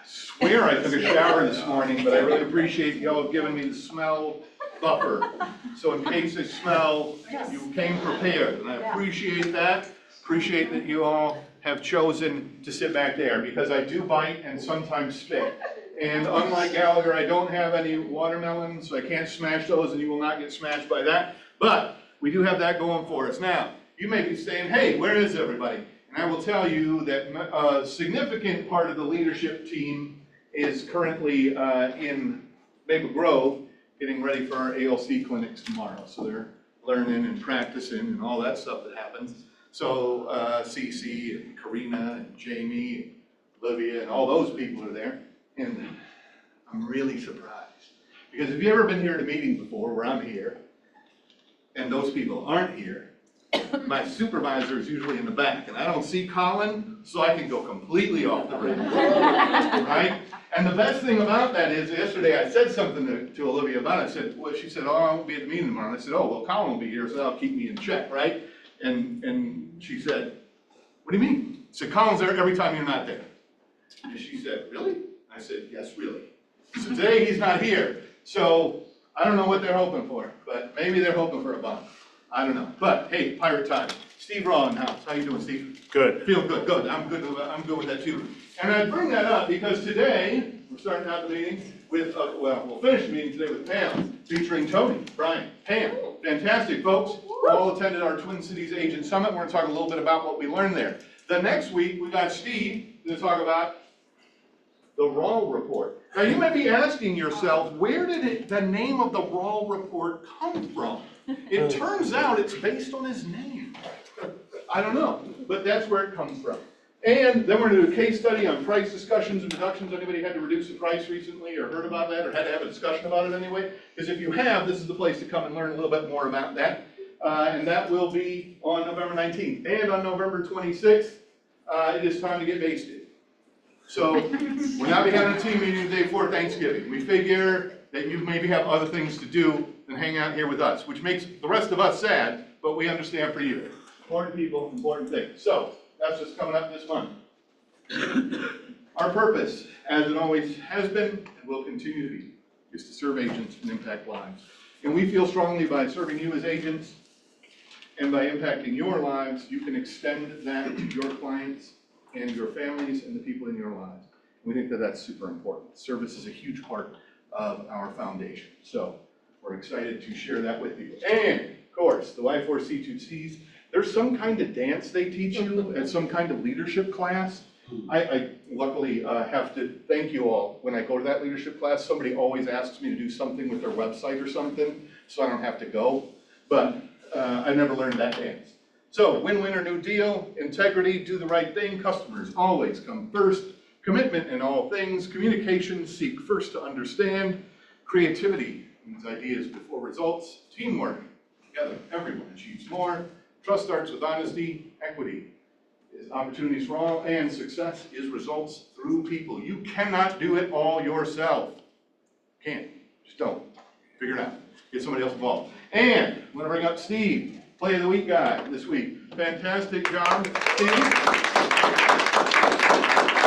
swear I took a shower this morning, but I really appreciate y'all giving me the smell buffer. So in case I smell, you came prepared, and I appreciate that. Appreciate that you all have chosen to sit back there, because I do bite and sometimes spit. And unlike Gallagher, I don't have any watermelons, so I can't smash those, and you will not get smashed by that. But we do have that going for us. Now, you may be saying, hey, where is everybody? And I will tell you that a significant part of the leadership team is currently in Maple Grove, getting ready for our ALC clinics tomorrow. So they're learning and practicing and all that stuff that happens. So Cece and Karina and Jamie and Olivia and all those people are there. And I'm really surprised. Because if you've ever been here at a meeting before where I'm here, and those people aren't here, my supervisor is usually in the back, and I don't see Colin, so I can go completely off the rails, right? And the best thing about that is, yesterday I said something to Olivia about it. I said, well, she said, oh, I won't be at the meeting tomorrow. And I said, oh, well, Colin will be here, so that'll keep me in check, right? And she said, what do you mean? I said, Colin's there every time you're not there. And she said, really? I said, yes, really. So today he's not here, so I don't know what they're hoping for, but maybe they're hoping for a bump. I don't know. But hey, pirate time. Steve Raw in the house. How you doing, Steve? Good. Feel good. Good. I'm good with that too. And I bring that up because today we're starting out the meeting with well, we'll finish the meeting today with Pam, featuring Tony, Brian, Pam. Fantastic, folks. All attended our Twin Cities Agent Summit. We're going to talk a little bit about what we learned there. The next week we got Steve to talk about the Rawl Report. Now you might be asking yourself, where did the name of the Rawl Report come from? It turns out it's based on his name. I don't know, but that's where it comes from. And then we're going to do a case study on price discussions and reductions. Anybody had to reduce the price recently or heard about that or had to have a discussion about it anyway? Because if you have, this is the place to come and learn a little bit more about that. And that will be on November 19th. And on November 26th, it is time to get wasted. So we're not having a team meeting the day before Thanksgiving. We figure that you maybe have other things to do than hang out here with us, which makes the rest of us sad, but we understand for you. Important people, important things. So that's what's coming up this month. Our purpose, as it always has been and will continue to be, is to serve agents and impact lives. And we feel strongly by serving you as agents and by impacting your lives, you can extend that to your clients and your families and the people in your lives. We think that that's super important. Service is a huge part of our foundation. So we're excited to share that with you. And of course, the Y4C2Cs, there's some kind of dance they teach you at some kind of leadership class. I luckily have to thank you all. When I go to that leadership class, somebody always asks me to do something with their website or something, so I don't have to go. But I never learned that dance. So win-win or new deal, integrity, do the right thing, customers always come first, commitment in all things, communication, seek first to understand, creativity means ideas before results, teamwork, together everyone achieves more, trust starts with honesty, equity is opportunities for all, and success is results through people. You cannot do it all yourself. Can't, just don't. Figure it out. Get somebody else involved. And I'm going to bring up Steve. Play of the Week guy this week. Fantastic job, Steve.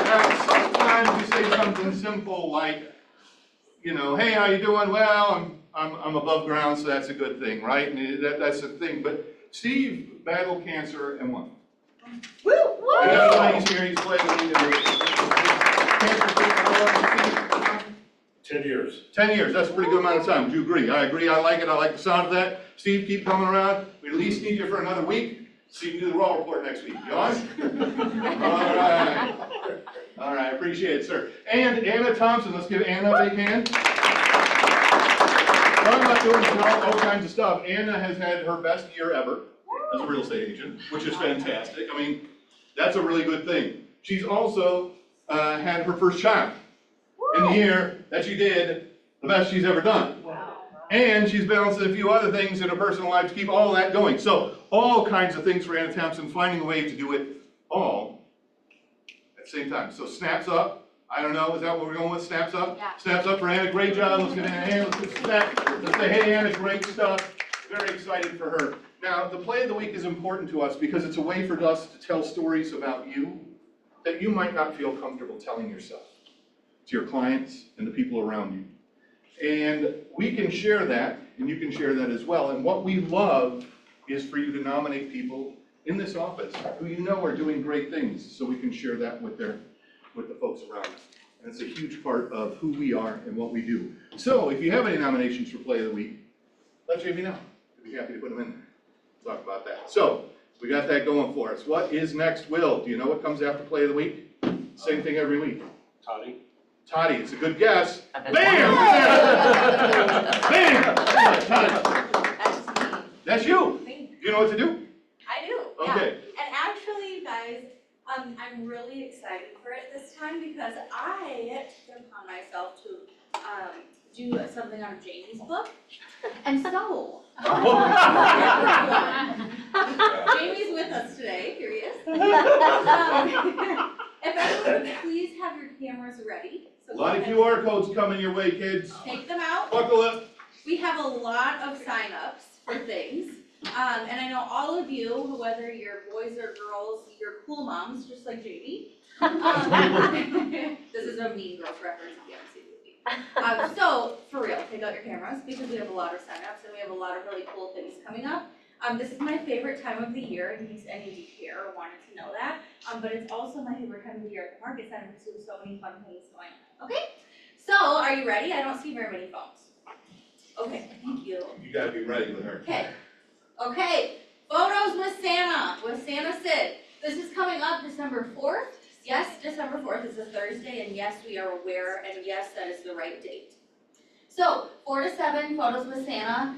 Now, sometimes you say something simple like, you know, hey, how you doing? Well, I'm above ground, so that's a good thing, right? And that's the thing. But Steve battled cancer and won. Woo! And that's why he's here. He's playing the Week. Cancer 10 years. 10 years, that's a pretty good amount of time. Would you agree? I agree, I like it, I like the sound of that. Steve, keep coming around. We at least need you for another week, so you can do the Raw Report next week. You on? All right. All right, appreciate it, sir. And Anna Thompson, let's give Anna a big hand. Talking about doing all kinds of stuff. Anna has had her best year ever as a real estate agent, which is fantastic. I mean, that's a really good thing. She's also had her first child in the year that she did the best she's ever done. Wow. And she's balanced a few other things in her personal life to keep all that going. So all kinds of things for Anna Thompson, finding a way to do it all at the same time. So snaps up. I don't know, is that what we're going with? Snaps up? Yeah. Snaps up for Anna. Great job. Let's get Anna a hand. Let's get a snap. Let's say, hey, Anna, great stuff. Very excited for her. Now, the play of the week is important to us because it's a way for us to tell stories about you that you might not feel comfortable telling yourself to your clients and the people around you. And we can share that, and you can share that as well. And what we love is for you to nominate people in this office who you know are doing great things, so we can share that with the folks around us. And it's a huge part of who we are and what we do. So if you have any nominations for Play of the Week, let JV know. We'd be happy to put them in there. Talk about that. So we got that going for us. What is next, Will? Do you know what comes after Play of the Week? Same thing every week. Toddy. Toddy, it's a good guess. Bam! Bam! Toddy. That's you. Do you know what to do? I do, yeah. Okay. And actually, you guys, I'm really excited for it this time because I took it upon myself to do something on Jamie's book. And so, Jamie's with us today, here he is. If everyone would please have your cameras ready. So A lot of QR codes coming your way, kids. take them out. Buckle up. We have a lot of signups for things. And I know all of you, whether you're boys or girls, you're cool moms, just like Jamie. This is a Mean Girls reference if you haven't seen the movie. So, for real, take out your cameras because we have a lot of signups and we have a lot of really cool things coming up. This is my favorite time of the year, in case any of you care or wanted to know that. But it's also my favorite time of the year at the Market Center because we have so many fun things going on. Okay? So, are you ready? I don't see very many phones. Okay, thank you. You gotta be ready with her. Okay. Okay, photos with Santa Sid. This is coming up December 4th. Yes, December 4th is a Thursday, and yes, we are aware, and yes, that is the right date. So, 4 to 7, photos with Santa.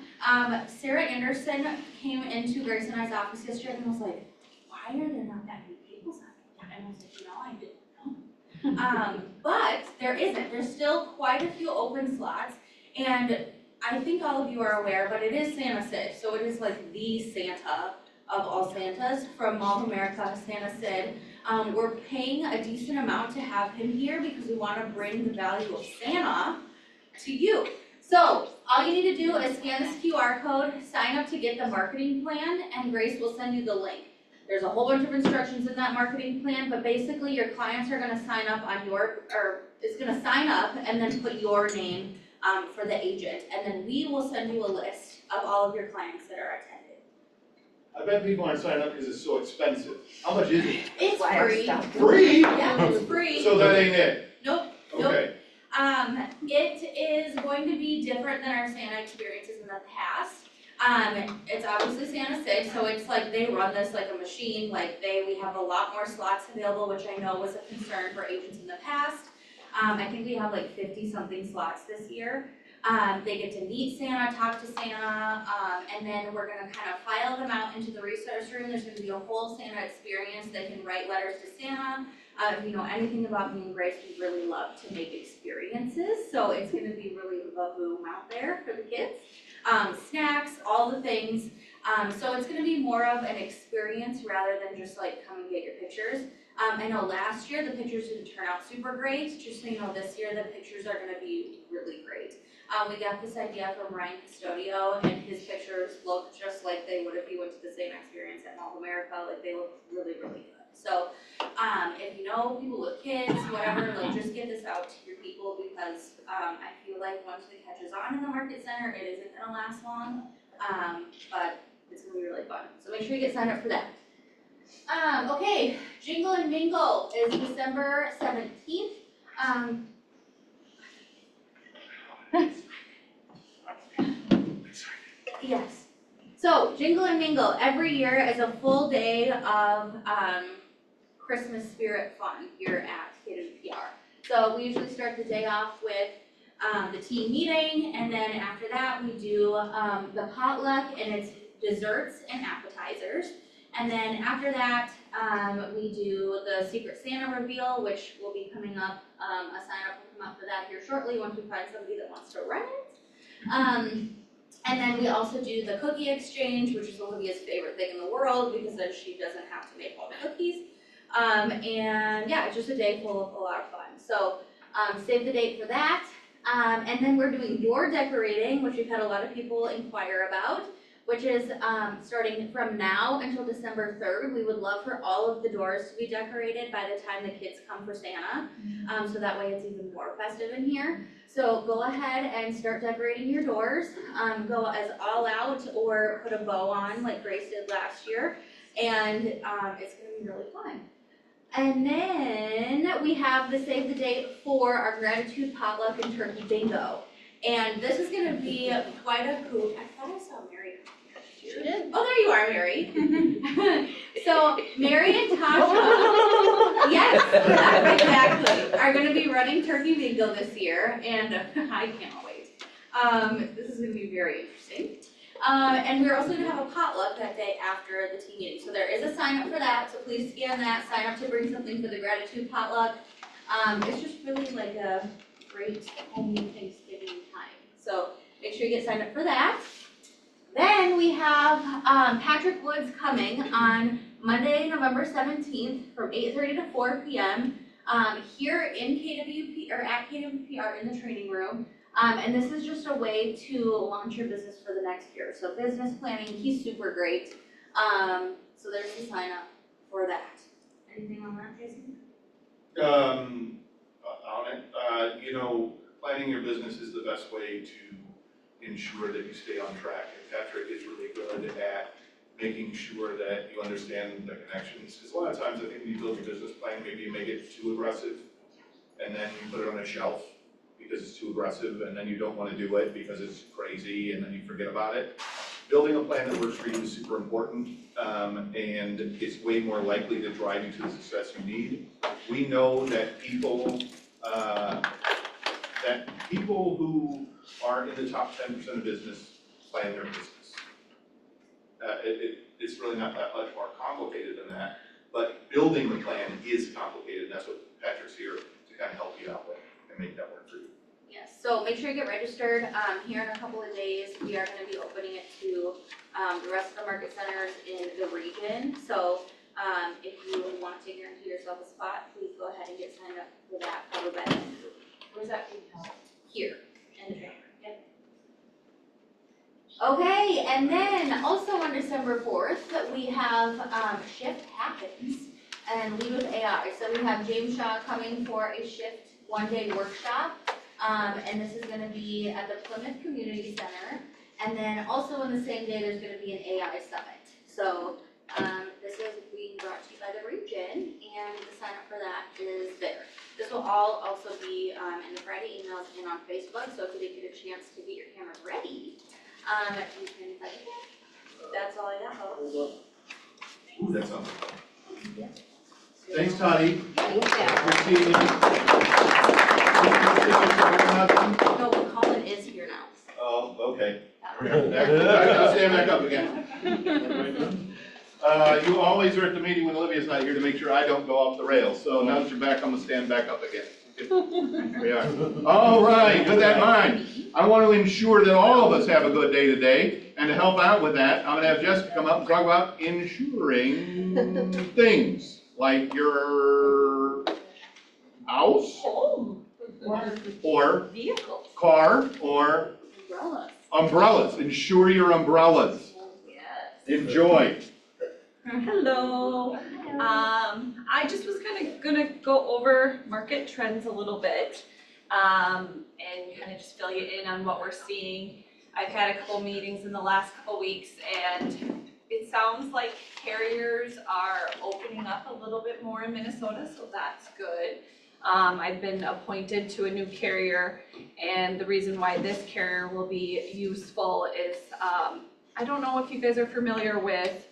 Sarah Anderson came into Grace and I's office yesterday and was like, why are there not that many people signing? And I was like, I didn't know. But there isn't. There's still quite a few open slots, and I think all of you are aware, but it is Santa Sid, so it is like the Santa of all Santas from Mall of America, Santa Sid. We're paying a decent amount to have him here because we want to bring the value of Santa to you. So all you need to do is scan this QR code, sign up to get the marketing plan, and Grace will send you the link. There's a whole bunch of instructions in that marketing plan, but basically your clients are going to sign up on it's going to sign up and then put your name for the agent, and then we will send you a list of all of your clients that are attending. I bet people aren't signing up because it's so expensive. How much is it? It's free. Free? Yeah, it's free. So that ain't it? Nope. Okay. It is going to be different than our Santa experiences in the past. It's obviously Santa Sid, so it's like they run this like a machine, we have a lot more slots available, which I know was a concern for agents in the past. I think we have like 50-something slots this year. They get to meet Santa, talk to Santa, and then we're gonna kind of file them out into the resource room. There's gonna be a whole Santa experience. They can write letters to Santa. If you know anything about me and Grace, we really love to make experiences, so it's gonna be really va-voom out there for the kids. Snacks, all the things. So it's gonna be more of an experience rather than just like come and get your pictures. I know last year the pictures didn't turn out super great, just so you know this year the pictures are gonna be really great. We got this idea from Ryan Custodio, and his pictures look just like they would if you went to the same experience at Mall of America. Like they look really, really good. So if you know people with kids, whatever, like just get this out to your people because I feel like once it catches on in the Market Center, it isn't gonna last long, but it's gonna be really fun. So make sure you get signed up for that. Okay, Jingle and Mingle is December 17th. Yes. So Jingle and Mingle every year is a full day of Christmas spirit fun here at Kid and PR. So we usually start the day off with the team meeting, and then after that we do the potluck, and it's desserts and appetizers. And then after that, we do the Secret Santa reveal, which will be coming up. A sign up will come up for that here shortly once we find somebody that wants to run it. And then we also do the cookie exchange, which is Olivia's favorite thing in the world because then she doesn't have to make all the cookies. And yeah, it's just a day full of a lot of fun. So save the date for that. And then we're doing door decorating, which we've had a lot of people inquire about. which is starting from now until December 3rd. We would love for all of the doors to be decorated by the time the kids come for Santa, so that way it's even more festive in here. So go ahead and start decorating your doors. Go as all out or put a bow on like Grace did last year, and it's gonna be really fun. And then we have the save the date for our gratitude potluck and turkey bingo. And this is gonna be quite a hoot. I thought I saw Mary. She did. Oh, there you are, Mary. So Mary and Tasha, yes, exactly, are gonna be running turkey bingo this year, and I cannot wait. This is gonna be very interesting. And we're also gonna have a potluck that day after the team meeting. So there is a sign up for that, so please scan that, sign up to bring something for the gratitude potluck. It's just really like a great homey Thanksgiving time. So make sure you get signed up for that. Then we have Patrick Woods coming on Monday, November 17th from 8:30 to 4 p.m. Here in KWP, or at KWPR in the training room. And this is just a way to launch your business for the next year. So business planning, he's super great. So there's the sign up for that. Anything on that, Jason? On it, planning your business is the best way to ensure that you stay on track. And Patrick is really good at making sure that you understand the connections. Because a lot of times I think when you build your business plan, maybe you make it too aggressive and then you put it on a shelf because it's too aggressive, and then you don't want to do it because it's crazy, and then you forget about it. Building a plan that works for you is super important, and it's way more likely to drive you to the success you need. We know that people who are in the top 10% of business plan their business. It's really not that much more complicated than that, but building the plan is complicated, and that's what Patrick's here to kind of help you out with and make that work for you. Yes, so make sure you get registered. Here in a couple of days, we are gonna be opening it to the rest of the market centers in the region. So if you want to guarantee yourself a spot, please go ahead and get signed up for that. Probably by then. Where's that being held? Here in the training room. Yep. Okay, and then also on December 4th, we have Shift Happens and Lead with AI. So we have James Shaw coming for a Shift one-day workshop. And this is gonna be at the Plymouth Community Center. And then also on the same day, there's gonna be an AI summit. So, this is being brought to you by the region, and the sign up for that is there. This will all also be, in the Friday emails and on Facebook, so if you didn't get a chance to get your camera ready, you can plug it in. That's all I got, folks. Ooh, that sounds fun. Thanks, Toddy. Thank you. Good seeing you. No, but Colin is here now. Oh, okay. I'll stand back up again. You always are at the meeting when Olivia's not here to make sure I don't go off the rails. So now that you're back, I'm gonna stand back up again. We are. All right, with that in mind, I want to ensure that all of us have a good day today. And to help out with that, I'm gonna have Jessica come up and talk about insuring things like your house Home. Or or Vehicles. car or umbrellas. umbrellas. Insure your umbrellas. Yes. Enjoy. Hello. I just was kind of gonna go over market trends a little bit, and kind of just fill you in on what we're seeing. I've had a couple meetings in the last couple weeks, and it sounds like carriers are opening up a little bit more in Minnesota, so that's good. I've been appointed to a new carrier, and the reason why this carrier will be useful is, I don't know if you guys are familiar with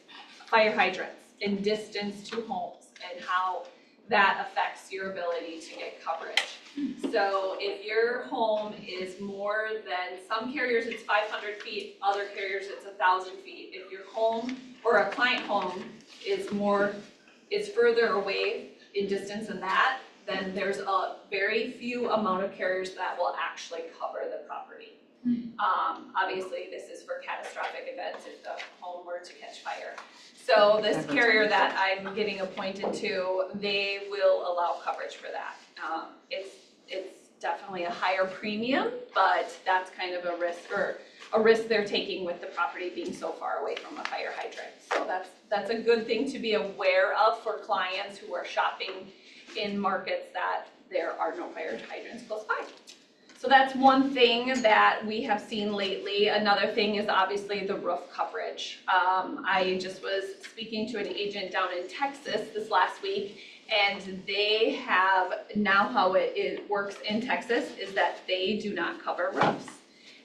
fire hydrants in distance to homes and how that affects your ability to get coverage. So if your home is more than, some carriers it's 500 feet, other carriers it's 1,000 feet. If your home or a client home is further away in distance than that, then there's a very few amount of carriers that will actually cover the property. Obviously this is for catastrophic events if the home were to catch fire. So this carrier that I'm getting appointed to, they will allow coverage for that. It's definitely a higher premium, but that's kind of a risk, or a risk they're taking with the property being so far away from a fire hydrant. So that's a good thing to be aware of for clients who are shopping in markets that there are no fire hydrants close by. So that's one thing that we have seen lately. Another thing is obviously the roof coverage. I just was speaking to an agent down in Texas this last week, and they have, now how it works in Texas is that they do not cover roofs.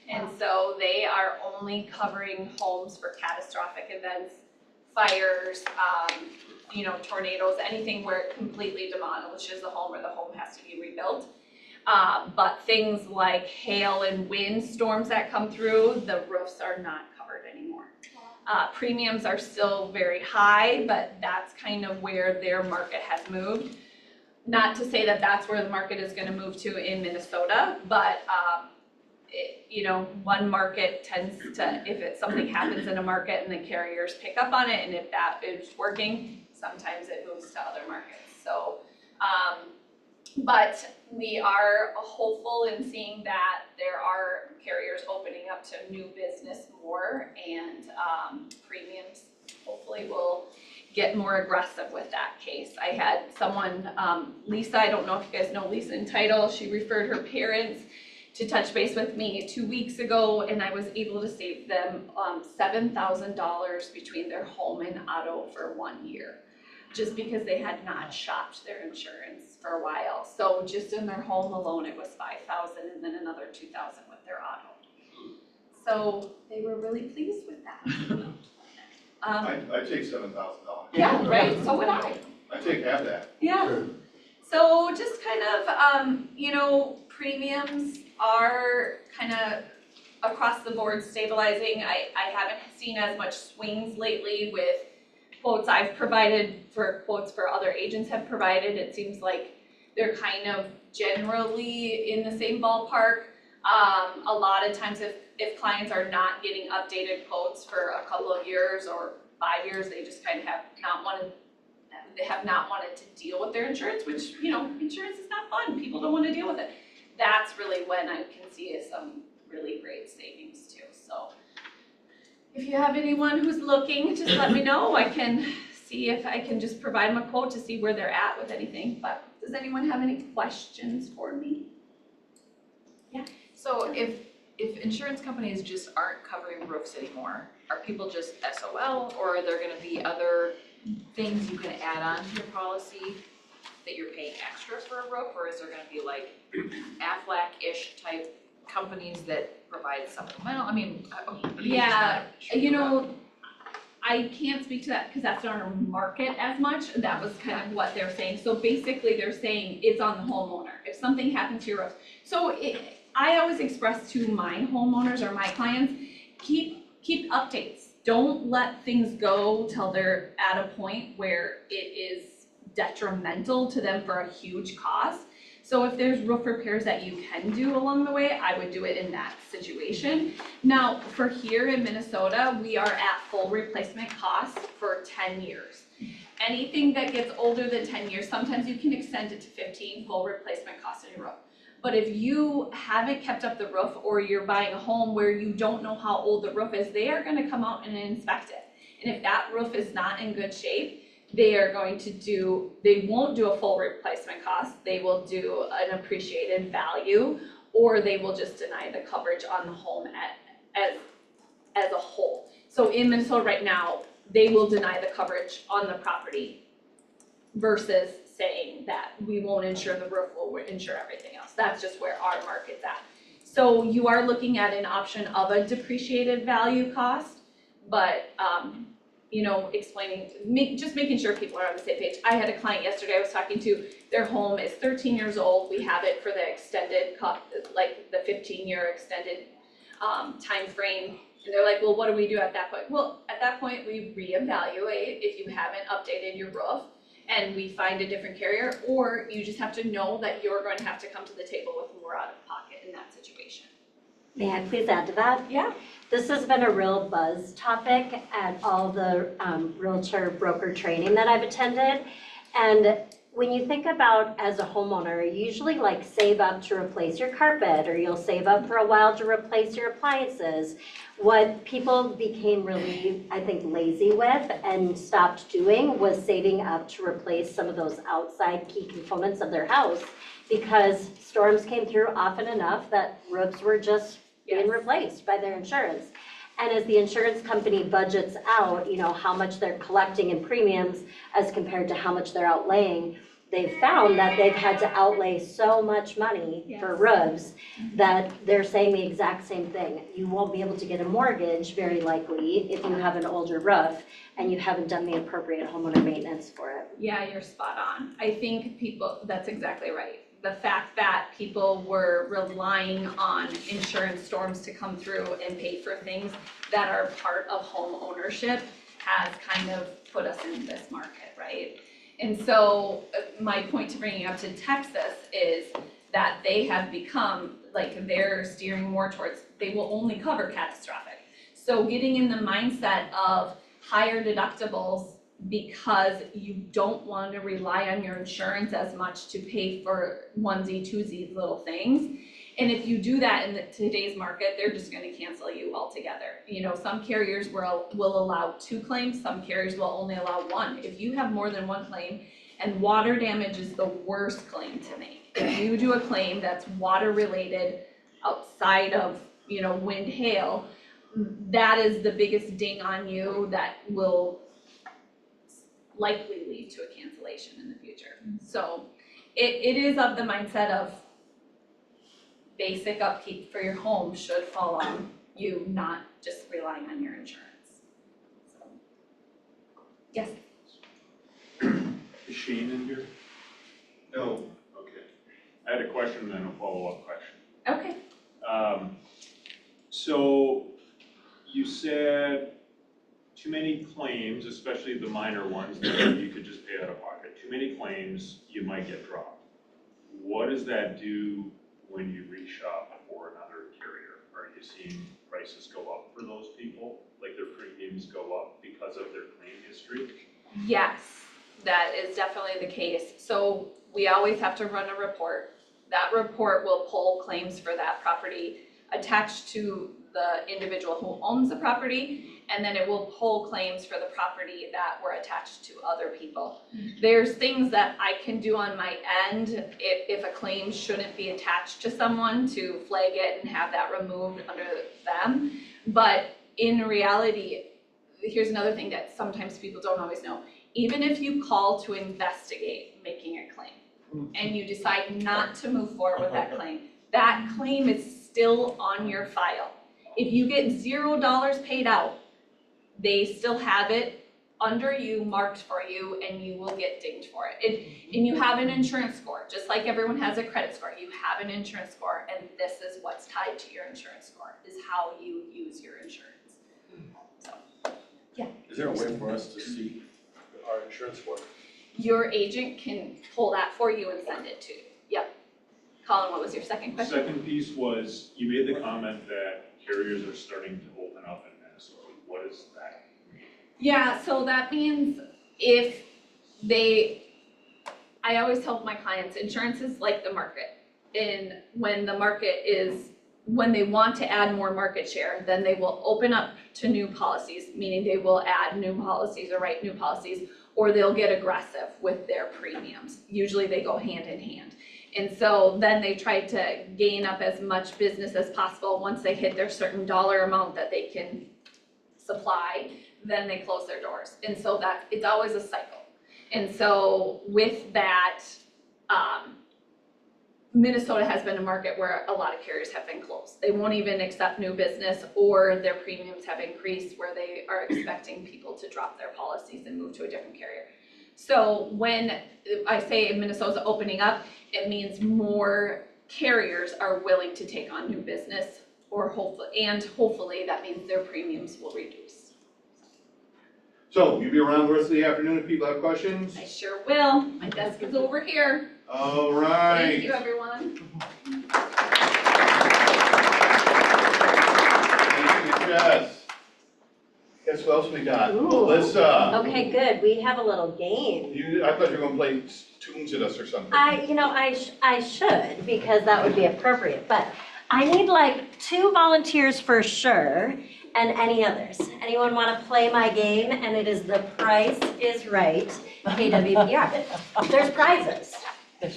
And so they are only covering homes for catastrophic events, fires, tornadoes, anything where it completely demolishes the home or the home has to be rebuilt. But things like hail and wind storms that come through, the roofs are not covered anymore. Premiums are still very high, but that's kind of where their market has moved. Not to say that that's where the market is going to move to in Minnesota, but one market tends to, if something happens in a market and the carriers pick up on it, and if that is working, sometimes it moves to other markets. So, but we are hopeful in seeing that there are carriers opening up to new business more, and premiums hopefully will get more aggressive with that case. I had someone, Lisa, I don't know if you guys know Lisa in Title, she referred her parents to touch base with me 2 weeks ago, and I was able to save them $7,000 between their home and auto for 1 year, just because they had not shopped their insurance for a while. So just in their home alone, it was $5,000, and then another $2,000 with their auto. So they were really pleased with that. I'd take $7,000. Yeah, right, so would I. I'd take half that. Yeah. So just kind of, premiums are kind of across the board stabilizing. I haven't seen as much swings lately with quotes I've provided for quotes for other agents have provided. It seems like they're kind of generally in the same ballpark. A lot of times if clients are not getting updated quotes for a couple of years or 5 years, they just kind of have not wanted to deal with their insurance, which, insurance is not fun. People don't want to deal with it. That's really when I can see some really great savings too. So if you have anyone who's looking, just let me know. I can see if I can just provide them a quote to see where they're at with anything. But does anyone have any questions for me? Yeah. So if insurance companies just aren't covering roofs anymore, are people just SOL, or are there gonna be other things you can add on to your policy that you're paying extra for a roof, or is there gonna be like Aflac-ish type companies that provide supplemental? I mean, Yeah, I can't speak to that because that's not our market as much. That was kind of what they're saying. So basically they're saying it's on the homeowner. If something happens to your roof. So I always express to my homeowners or my clients, keep updates. Don't let things go till they're at a point where it is detrimental to them for a huge cost. So if there's roof repairs that you can do along the way, I would do it in that situation. Now, for here in Minnesota, we are at full replacement cost for 10 years. Anything that gets older than 10 years, sometimes you can extend it to 15 full replacement cost on your roof. But if you haven't kept up the roof, or you're buying a home where you don't know how old the roof is, they are gonna come out and inspect it. And if that roof is not in good shape, they won't do a full replacement cost, they will do an appreciated value, or they will just deny the coverage on the home as a whole. So in Minnesota right now, they will deny the coverage on the property versus saying that we won't insure the roof, we'll insure everything else. That's just where our market's at. So you are looking at an option of a depreciated value cost, but just making sure people are on the same page. I had a client yesterday I was talking to, their home is 13 years old. We have it for the extended, like the 15-year extended time frame. And they're like, well, what do we do at that point? Well, at that point, we reevaluate if you haven't updated your roof and we find a different carrier, or you just have to know that you're going to have to come to the table with more out of pocket in that situation. May I please add to that? Yeah. This has been a real buzz topic at all the realtor broker training that I've attended. And when you think about as a homeowner, you usually like save up to replace your carpet, or you'll save up for a while to replace your appliances. What people became really, I think, lazy with and stopped doing was saving up to replace some of those outside key components of their house, because storms came through often enough that roofs were just being replaced by their insurance. And as the insurance company budgets out, how much they're collecting in premiums as compared to how much they're outlaying, they've found that they've had to outlay so much money for roofs that they're saying the exact same thing. You won't be able to get a mortgage, very likely, if you have an older roof and you haven't done the appropriate homeowner maintenance for it. Yeah, you're spot on. I think that's exactly right. The fact that people were relying on insurance storms to come through and pay for things that are part of home ownership has kind of put us in this market, right? And so my point to bringing up to Texas is that they have become, like, they're steering more towards, they will only cover catastrophic. So getting in the mindset of higher deductibles because you don't want to rely on your insurance as much to pay for onesie, twosie little things. And if you do that in today's market, they're just going to cancel you altogether. Some carriers will allow 2 claims, some carriers will only allow 1. If you have more than 1 claim, and water damage is the worst claim to make. If you do a claim that's water related outside of, wind, hail, that is the biggest ding on you that will likely lead to a cancellation in the future. So it is of the mindset of basic upkeep for your home should fall on you, not just relying on your insurance. So, yes. Is Shane in here? No. Okay. I had a question and then a follow-up question. Okay. So you said too many claims, especially the minor ones that you could just pay out of pocket. Too many claims, you might get dropped. What does that do when you reshop for another carrier? Are you seeing prices go up for those people? Like their premiums go up because of their claim history? Yes, that is definitely the case. So we always have to run a report. That report will pull claims for that property attached to the individual who owns the property, and then it will pull claims for the property that were attached to other people. There's things that I can do on my end if a claim shouldn't be attached to someone to flag it and have that removed under them. But in reality, here's another thing that sometimes people don't always know. Even if you call to investigate making a claim and you decide not to move forward with that claim is still on your file. If you get $0 paid out, they still have it under you, marked for you, and you will get dinged for it. And you have an insurance score, just like everyone has a credit score. You have an insurance score, and this is what's tied to your insurance score, is how you use your insurance. So, yeah. Is there a way for us to see our insurance score? Your agent can pull that for you and send it to you. Yep. Colin, what was your second question? Second piece was, you made the comment that carriers are starting to open up in Minnesota. What does that mean? Yeah, so that means I always tell my clients, insurance is like the market. And when they want to add more market share, then they will open up to new policies, meaning they will add new policies or write new policies, or they'll get aggressive with their premiums. Usually they go hand in hand. And so then they try to gain up as much business as possible. Once they hit their certain dollar amount that they can supply, then they close their doors. And so it's always a cycle. And so with that, Minnesota has been a market where a lot of carriers have been closed. They won't even accept new business, or their premiums have increased where they are expecting people to drop their policies and move to a different carrier. So when I say Minnesota's opening up, it means more carriers are willing to take on new business, or hopefully that means their premiums will reduce. So, you'll be around the rest of the afternoon if people have questions? I sure will. My desk is over here. All right. Thank you, everyone. Thank you, Jess. Guess what else we got? Ooh. Melissa, Okay, good, we have a little game. I thought you were gonna play tunes at us or something. I should, because that would be appropriate, but I need like 2 volunteers for sure, and any others. Anyone want to play my game? And it is The Price is Right, KWPR. There's prizes.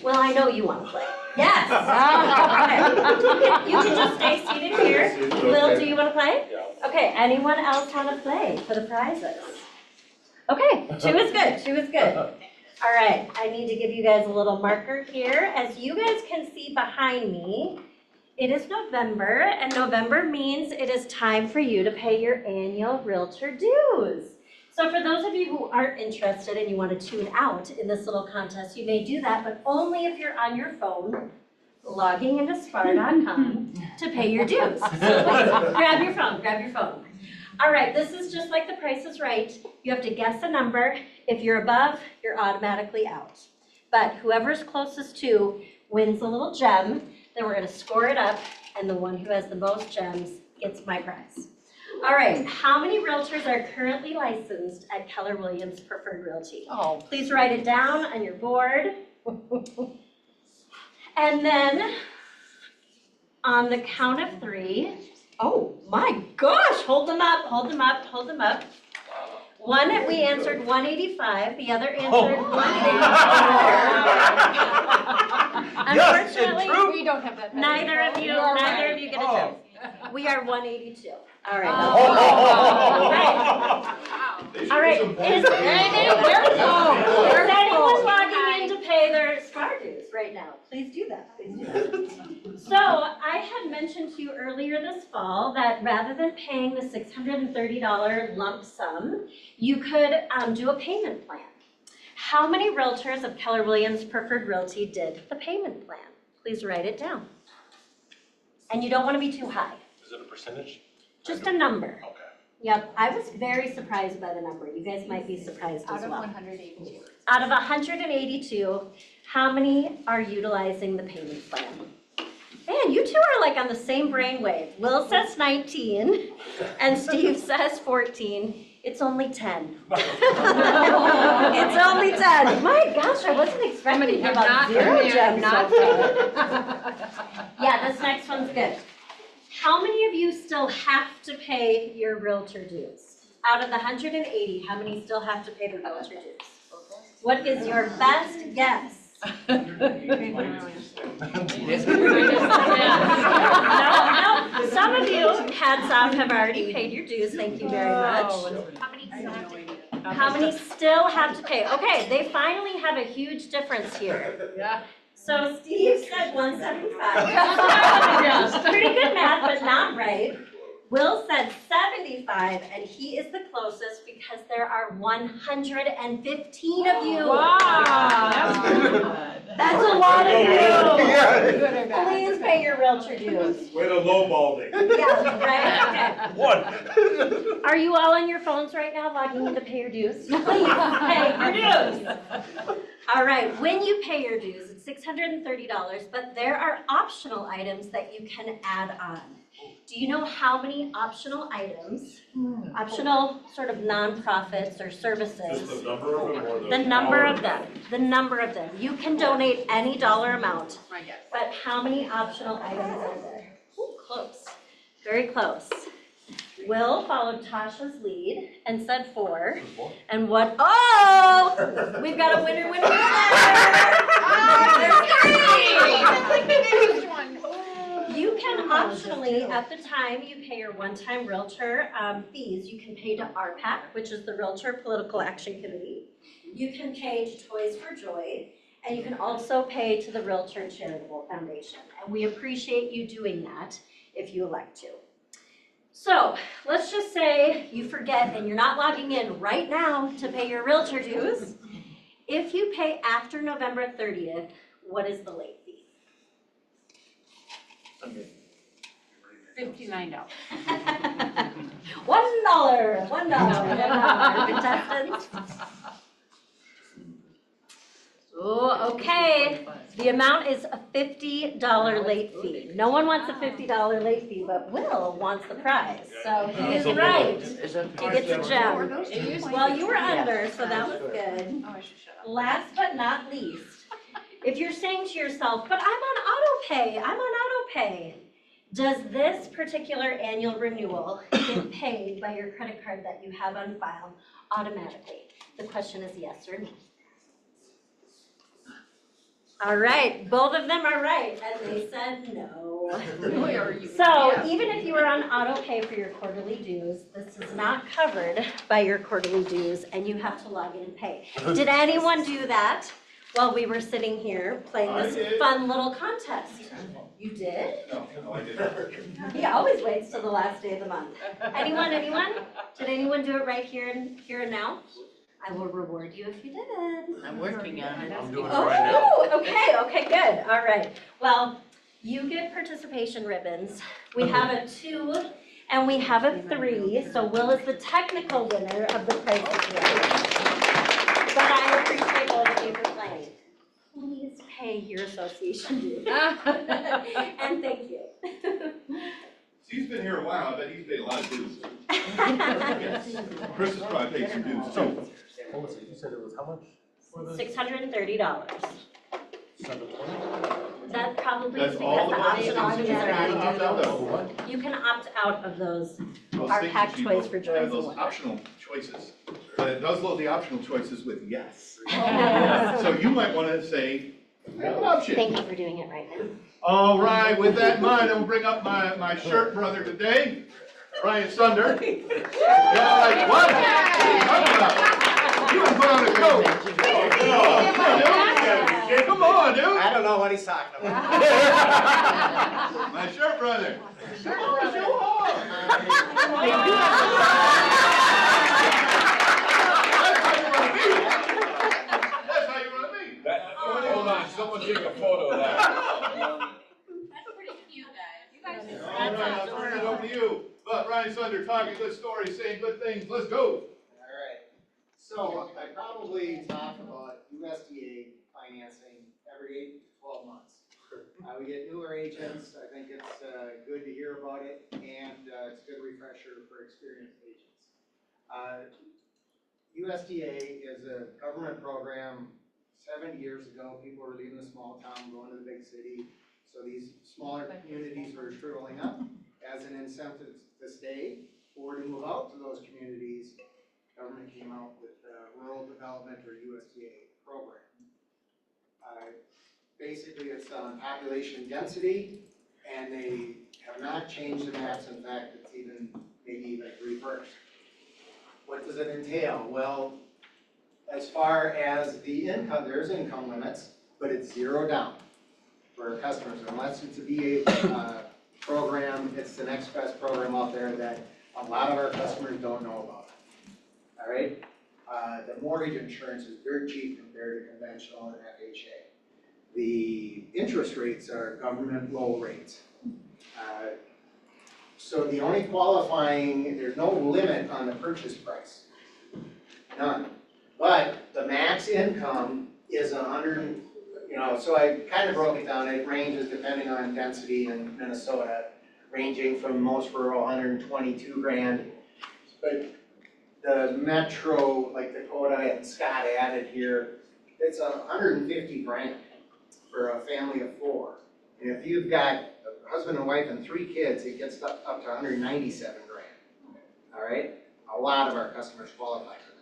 Well, I know you want to play. Yes. Okay. You can just stay seated here. Will, do you want to play? Yeah. Okay, anyone else want to play for the prizes? Okay, 2 is good, 2 is good. All right, I need to give you guys a little marker here. As you guys can see behind me, it is November, and November means it is time for you to pay your annual realtor dues. So for those of you who aren't interested and you want to tune out in this little contest, you may do that, but only if you're on your phone, logging into spar.com to pay your dues. So please, grab your phone, grab your phone. All right, this is just like The Price is Right. You have to guess a number. If you're above, you're automatically out. But whoever's closest to wins a little gem. Then we're gonna score it up, and the one who has the most gems gets my prize. All right, how many realtors are currently licensed at Keller Williams Preferred Realty? Oh. Please write it down on your board. And then, on the count of 3, oh my gosh, hold them up, hold them up, hold them up. One, we answered 185, the other answered 184. Yes, it Unfortunately, proved- We don't have that. neither of you get a Oh. chance. We are 182. All right. Oh. All right. Is anyone logging in to pay their SPAR dues right now? Please do that. Please do that. So I had mentioned to you earlier this fall that rather than paying the $630 lump sum, you could do a payment plan. How many realtors of Keller Williams Preferred Realty did the payment plan? Please write it down. And you don't want to be too high, Is it a percentage? just a number. Okay. Yep, I was very surprised by the number. You guys might be surprised as Out of well. 182. Out of 182, how many are utilizing the payment plan? Man, you two are like on the same brainwave. Will says 19, and Steve says 14. It's only 10. It's only 10. My gosh, I wasn't expecting have about not 0 been gems so not far. Yeah, this next one's good. How many of you still have to pay your realtor dues? Out of the 180, how many still have to pay their realtor dues? What is your best guess? No, some of you, hats off, have already paid your dues, thank you very much. How many still have to pay? Okay, they finally have a huge difference here. Yeah. So Steve said 175. Pretty good math, but not right. Will said 75, and he is the closest because there are 115 of you. Wow, that was good. That's a lot of you. Yeah. Good or bad? Please pay your realtor dues. Way to lowball me. Yeah, right, okay. One. Are you all on your phones right now logging in to pay your dues? Please pay your dues. All right, when you pay your dues, it's $630, but there are optional items that you can add on. Do you know how many optional items, optional sort of nonprofits or services? Just the number of them or the? The number of them, the number of them. You can donate any dollar amount, My guess. but how many optional items are there? Ooh, close, very close. Will followed Tasha's lead and said 4. And what, oh, we've got a winner, winner, winner! You can optionally, at the time you pay your one-time realtor fees, you can pay to RPAC, which is the Realtor Political Action Committee. You can pay to Toys for Joy, and you can also pay to the Realtor Charitable Foundation. And we appreciate you doing that if you elect to. So let's just say you forget and you're not logging in right now to pay your realtor dues. If you pay after November 30th, what is the late fee? $59. $1. Contestants? Oh, okay. The amount is a $50 late fee. No one wants a $50 late fee, but Will wants the prize, so he is right. He gets a gem. Well, you were under, so that was good. Oh, I should shut up. Last but not least, if you're saying to yourself, but I'm on auto pay, does this particular annual renewal get paid by your credit card that you have on file automatically? The question is yes or no. All right, both of them are right, and they said no. Boy, are you. So Yeah. even if you are on auto pay for your quarterly dues, this is not covered by your quarterly dues, and you have to log in and pay. Did anyone do that while we were sitting here playing I this did. fun little contest? You did? No, I didn't. He always waits till the last day of the month. Anyone? Did anyone do it right here and now? I will reward you if you did. I'm working on it. I'm doing it right now. Oh, okay, good, all right. Well, you get participation ribbons. We have a 2 and we have a 3, so Will is the technical winner of the prize today. But I appreciate both of you for playing. Please pay your association dues. And thank you. He's been here a while, I bet he's paid a lot of dues. Yes. Chris has probably paid some dues too. What was it? You said it was how much? $630. 720? That probably is That's all because the the money optional that fees you are can opt out added. of. What? You can opt out of those. Those Our things pack that you toys for have joys and those wonder. optional choices, but it does load the optional choices with yes. Oh. So you might want to say, option. Thank you for doing it right now. All right, with that in mind, I'm gonna bring up my shirt brother today, Brian Sunder. Yeah, like, what? What are you talking about? You can put on a coat. Come on, dude. I don't know what he's talking about. My shirt brother. Come on, show off. That's how you wanna be. Hold on, someone take a photo of that. That's pretty cute, guys. You guys just. All right, I'll turn it over to you. But Brian Sunder, talking good stories, saying good things, let's go. Alright, so I probably talk about USDA financing every 8 to 12 months. We get newer agents, I think it's good to hear about it, and it's a good refresher for experienced agents. USDA is a government program. 7 years ago, people were leaving the small town, going to the big city, so these smaller communities were shriveling up. As an incentive to stay or to move out to those communities, government came out with Rural Development or USDA program. Basically, it's on population density, and they have not changed the maps. In fact, it's maybe even reversed. What does it entail? Well, as far as the income, there's income limits, but it's zero down for customers, unless it's a VA program. It's the next best program out there that a lot of our customers don't know about. All right, the mortgage insurance is very cheap compared to conventional and FHA. The interest rates are government low rates. So the only qualifying, there's no limit on the purchase price, none. But the max income is 100. So I kind of broke it down. It ranges depending on density in Minnesota, ranging from most rural 122 grand. But the metro, like Dakota and Scott added here, it's 150 grand for a family of 4. And if you've got a husband and wife and 3 kids, it gets up to 197 grand. All right? A lot of our customers qualify for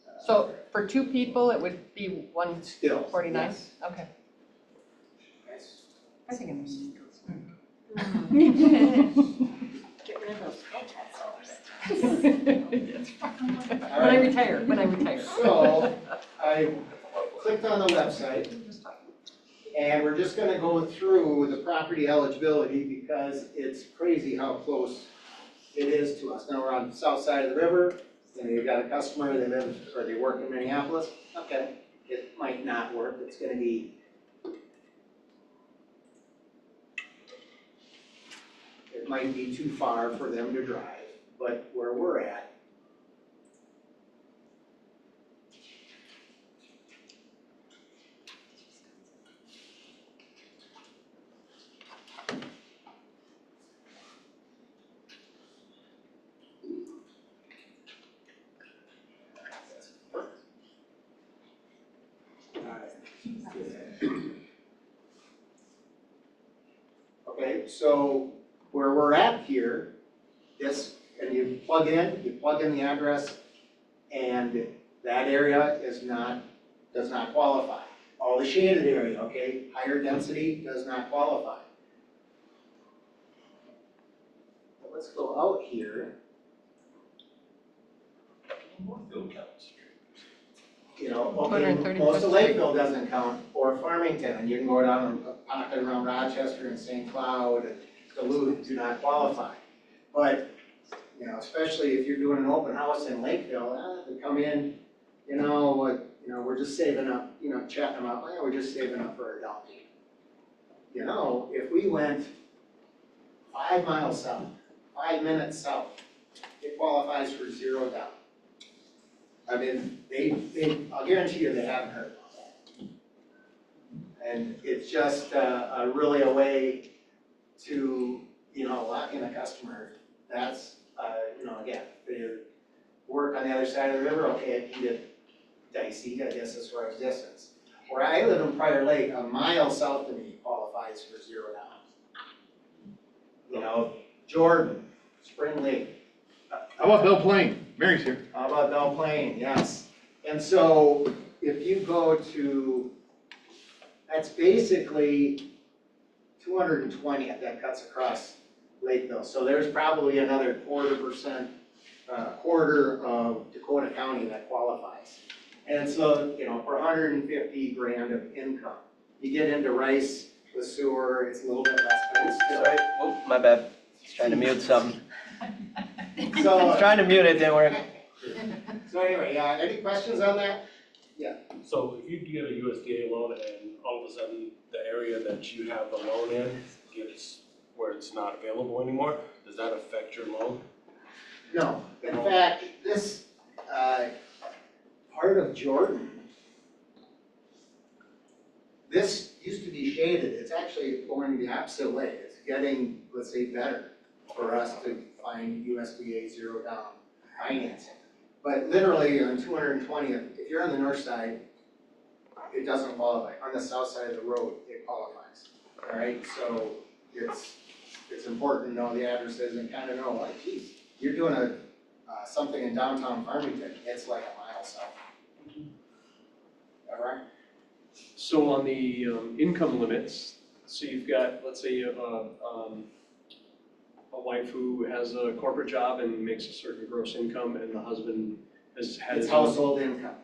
that. So for 2 people, it would be Still, 149? yes. Okay. Yes. I think it was. Get rid of those protests. All When I right. retire. So I clicked on the website, and we're just gonna go through the property eligibility because it's crazy how close it is to us. Now we're on the south side of the river, and you've got a customer, they live or they work in Minneapolis. Okay, it might not work. It's gonna be it might be too far for them to drive, but where we're at, Okay, so where we're at here, this, and you plug in the address, and that area does not qualify. All the shaded area, okay, higher density does not qualify. But let's go out here. You know, okay, 230 most of foot. Lakeville doesn't count, or Farmington, and you can go down a pocket around Rochester and St. Cloud and Duluth do not qualify. But, you know, especially if you're doing an open house in Lakeville, they come in, we're just saving up, chatting them up, we're just saving up for our down payment. You know, if we went 5 miles south, 5 minutes south, it qualifies for 0 down. I mean, I'll guarantee you they haven't heard about that. And it's just really a way to, lock in a customer. That's, again, they work on the other side of the river, okay, it can get dicey, I guess, as far as distance. Where I live in Prior Lake, a mile south of me qualifies for 0 down. Jordan, Spring Lake. How about Belle Plaine? Mary's here. How about Belle Plaine? Yes. And so if you go to, that's basically 220 that cuts across Lakeville. So there's probably another quarter of Dakota County that qualifies. And so, for 150 grand of income, you get into Rice with sewer, it's a little bit less, but it's still. Sorry, oh, my bad. Just trying to mute something. So, Trying to mute it, didn't work. so anyway, yeah, any questions on that? So if you get a USDA loan and all of a sudden the area that you have the loan in gets where it's not available anymore, does that affect your loan? No, in fact, this, part of Jordan, this used to be shaded, it's actually going the opposite way, it's getting, let's say, better for us to find USDA 0 down financing. But literally on 220th, if you're on the north side, it doesn't qualify, on the south side of the road, it qualifies, all right? So it's important to know the addresses and kind of know, like, geez, you're doing something in downtown Farmington, it's like a mile south. All right? So on the income limits, so you've got, let's say you have a wife who has a corporate job and makes a certain gross income, and the husband has had It's his own. household income.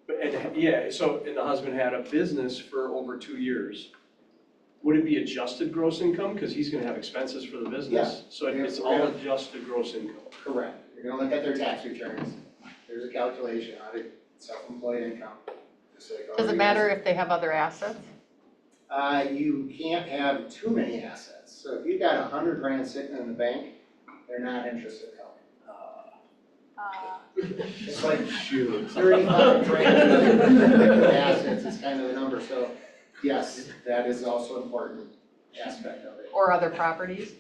And the husband had a business for over 2 years. Would it be adjusted gross income? Because he's gonna have expenses for the business. So it's all adjusted gross income. Correct. You're gonna look at their tax returns. There's a calculation on it, self-employed income. Just like all Does it you matter guys. if they have other assets? You can't have too many assets. So if you've got 100 grand sitting in the bank, they're not interest income. It's like 35 grand assets is kind of the number. So yes, that is also an important aspect of it. Or other properties?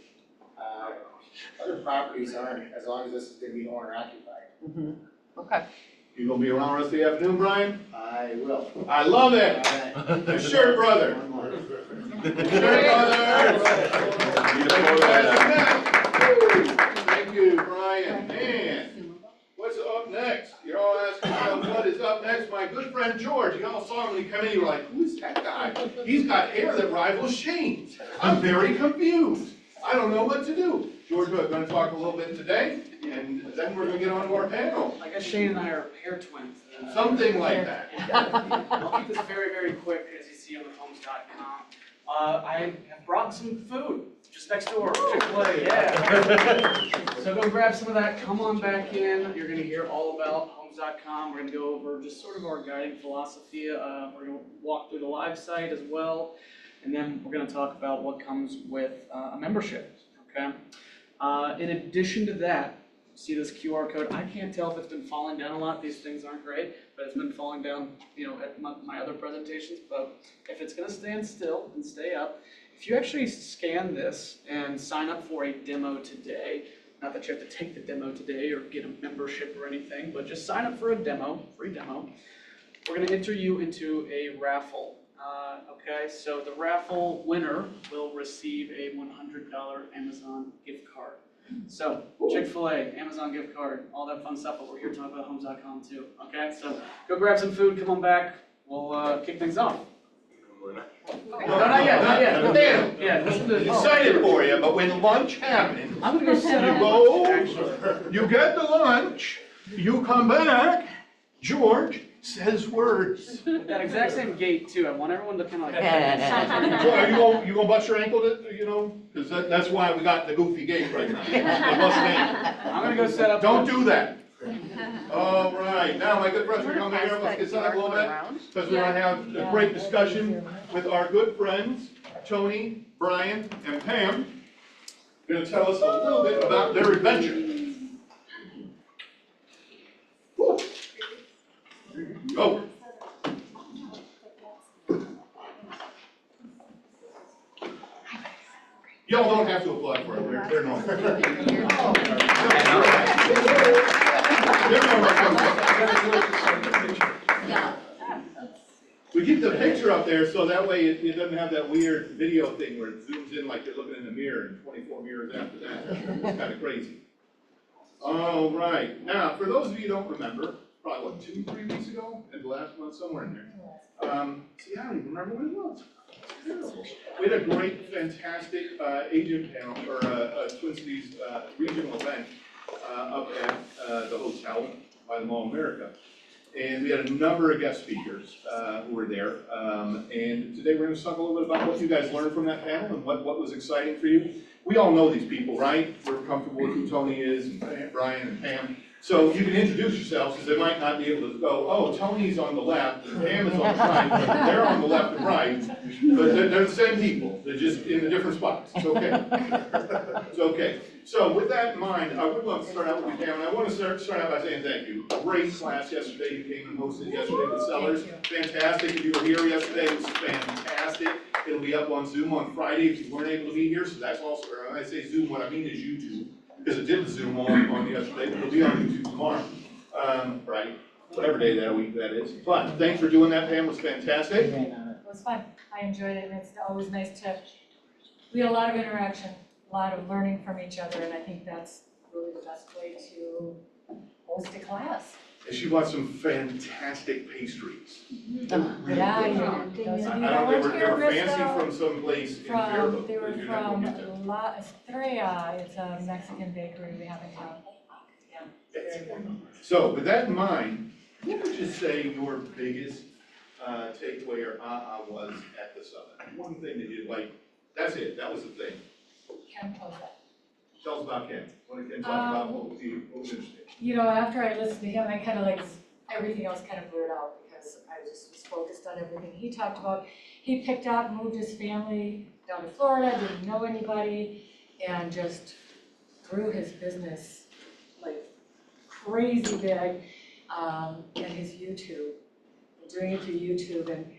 Other properties aren't, as long as this is gonna be owner occupied. Okay. You gonna be around the rest of the afternoon, Brian? I will. I love it. All right. The shirt brother. One more. Thank you, Brian. Man, what's up next? You're all asking about what is up next. My good friend George, you all saw him when he came in, you were like, who's that guy? He's got hair that rivals Shane's. I'm very confused. I don't know what to do. George, we're gonna talk a little bit today, and then we're gonna get on to our panel. I guess Shane and I are hair twins. Something like that. I'll keep this very, very quick, as you see on the homes.com. I have brought some food just next door, Chick-fil-A, yeah. So go grab some of that, come on back in. You're gonna hear all about homes.com. We're gonna go over just sort of our guiding philosophy. We're gonna walk through the live site as well. And then we're gonna talk about what comes with a membership, okay? In addition to that, see this QR code? I can't tell if it's been falling down a lot. These things aren't great, but it's been falling down, at my other presentations. But if it's gonna stand still and stay up, if you actually scan this and sign up for a demo today, not that you have to take the demo today or get a membership or anything, but just sign up for a demo, free demo. We're gonna enter you into a raffle. Okay, so the raffle winner will receive a $100 Amazon gift card. So Chick-fil-A, Amazon gift card, all that fun stuff, but we're here to talk about homes.com too, okay? So go grab some food, come on back, we'll kick things off. No, not yet. Nathaniel, Yeah, listen to. excited for you, but when lunch happens, I'm gonna go set you up. go, Actually. you get the lunch, you come back, George says words. With that exact same gait too, I want everyone to kind of like. So are you gonna bust your ankle, cause that's why we got the goofy gait right now. The bust ankle. I'm gonna go set up. Don't do that. All right, now my good friends are coming here, let's get set up a little bit, because we're gonna have a great discussion with our good friends, Tony, Brian, and Pam. They're gonna tell us a little bit about their adventure. Woo. Go. Y'all don't have to applaud for it, they're normal. We keep the picture up there so that way it doesn't have that weird video thing where it zooms in like you're looking in the mirror and 24 mirrors after that. It's kind of crazy. All right, now for those of you who don't remember, probably what, 2-3 weeks ago, and the last month, somewhere in there. See, I don't even remember what it was. We had a great, fantastic agent panel for a Twin Cities regional event up at the hotel by the Mall of America. And we had a number of guest speakers who were there. And today we're going to talk a little bit about what you guys learned from that panel and what was exciting for you. We all know these people, right? We're comfortable with who Tony is, and Brian and Pam. So you can introduce yourselves, because they might not be able to go, oh, Tony's on the left, and Pam is on the right, but they're on the left and right. But they're the same people, they're just in the different spots. It's okay. It's okay. So with that in mind, I would love to start out with you, Pam, and I want to start out by saying thank you. Great class yesterday, you came and hosted yesterday with Sellers. Fantastic, if you were here yesterday, it was fantastic. It'll be up on Zoom on Friday if you weren't able to be here, so that's also, when I say Zoom, what I mean is YouTube. Because it didn't Zoom on yesterday, but it'll be on YouTube tomorrow, Friday, whatever day that week that is. But thanks for doing that, Pam, it was fantastic. It was fun, I enjoyed it, and it's always nice to, we had a lot of interaction, a lot of learning from each other, and I think that's really the best way to host a class. And she bought some fantastic pastries. Yeah, I don't know, they were fancy from some place in Fairfield. They were from La Estrella, it's a Mexican bakery we have in town. Yeah. So with that in mind, what would you say your biggest takeaway or was at the summit? One thing that you like, that's it, that was the thing. Ken Poza. Tell us about Ken. What did Ken talk about? What was interesting? You know, after I listened to him, I kind of like, everything else kind of blurred out because I just was focused on everything he talked about. He picked up, moved his family down to Florida, didn't know anybody, and just grew his business like crazy big, and his YouTube, doing it through YouTube, and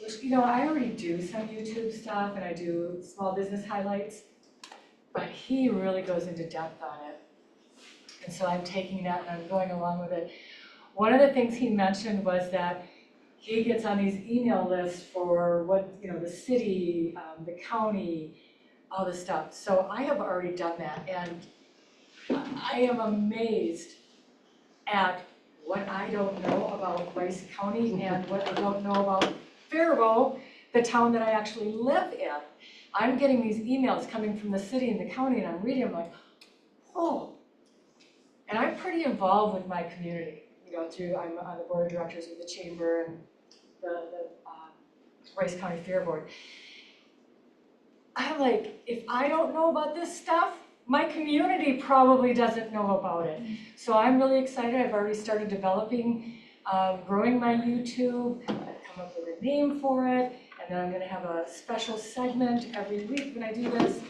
which, you know, I already do some YouTube stuff and I do small business highlights, but he really goes into depth on it. And so I'm taking that and I'm going along with it. One of the things he mentioned was that he gets on these email lists for what, you know, the city, the county, all this stuff. So I have already done that, and I am amazed at what I don't know about Rice County and what I don't know about Faribault, the town that I actually live in. I'm getting these emails coming from the city and the county, and I'm reading them like, oh. And I'm pretty involved with my community, you know, I'm on the board of directors of the chamber and the Rice County Fair Board. I'm like, if I don't know about this stuff, my community probably doesn't know about it. So I'm really excited. I've already started developing, growing my YouTube. I've come up with a name for it, and then I'm gonna have a special segment every week when I do this.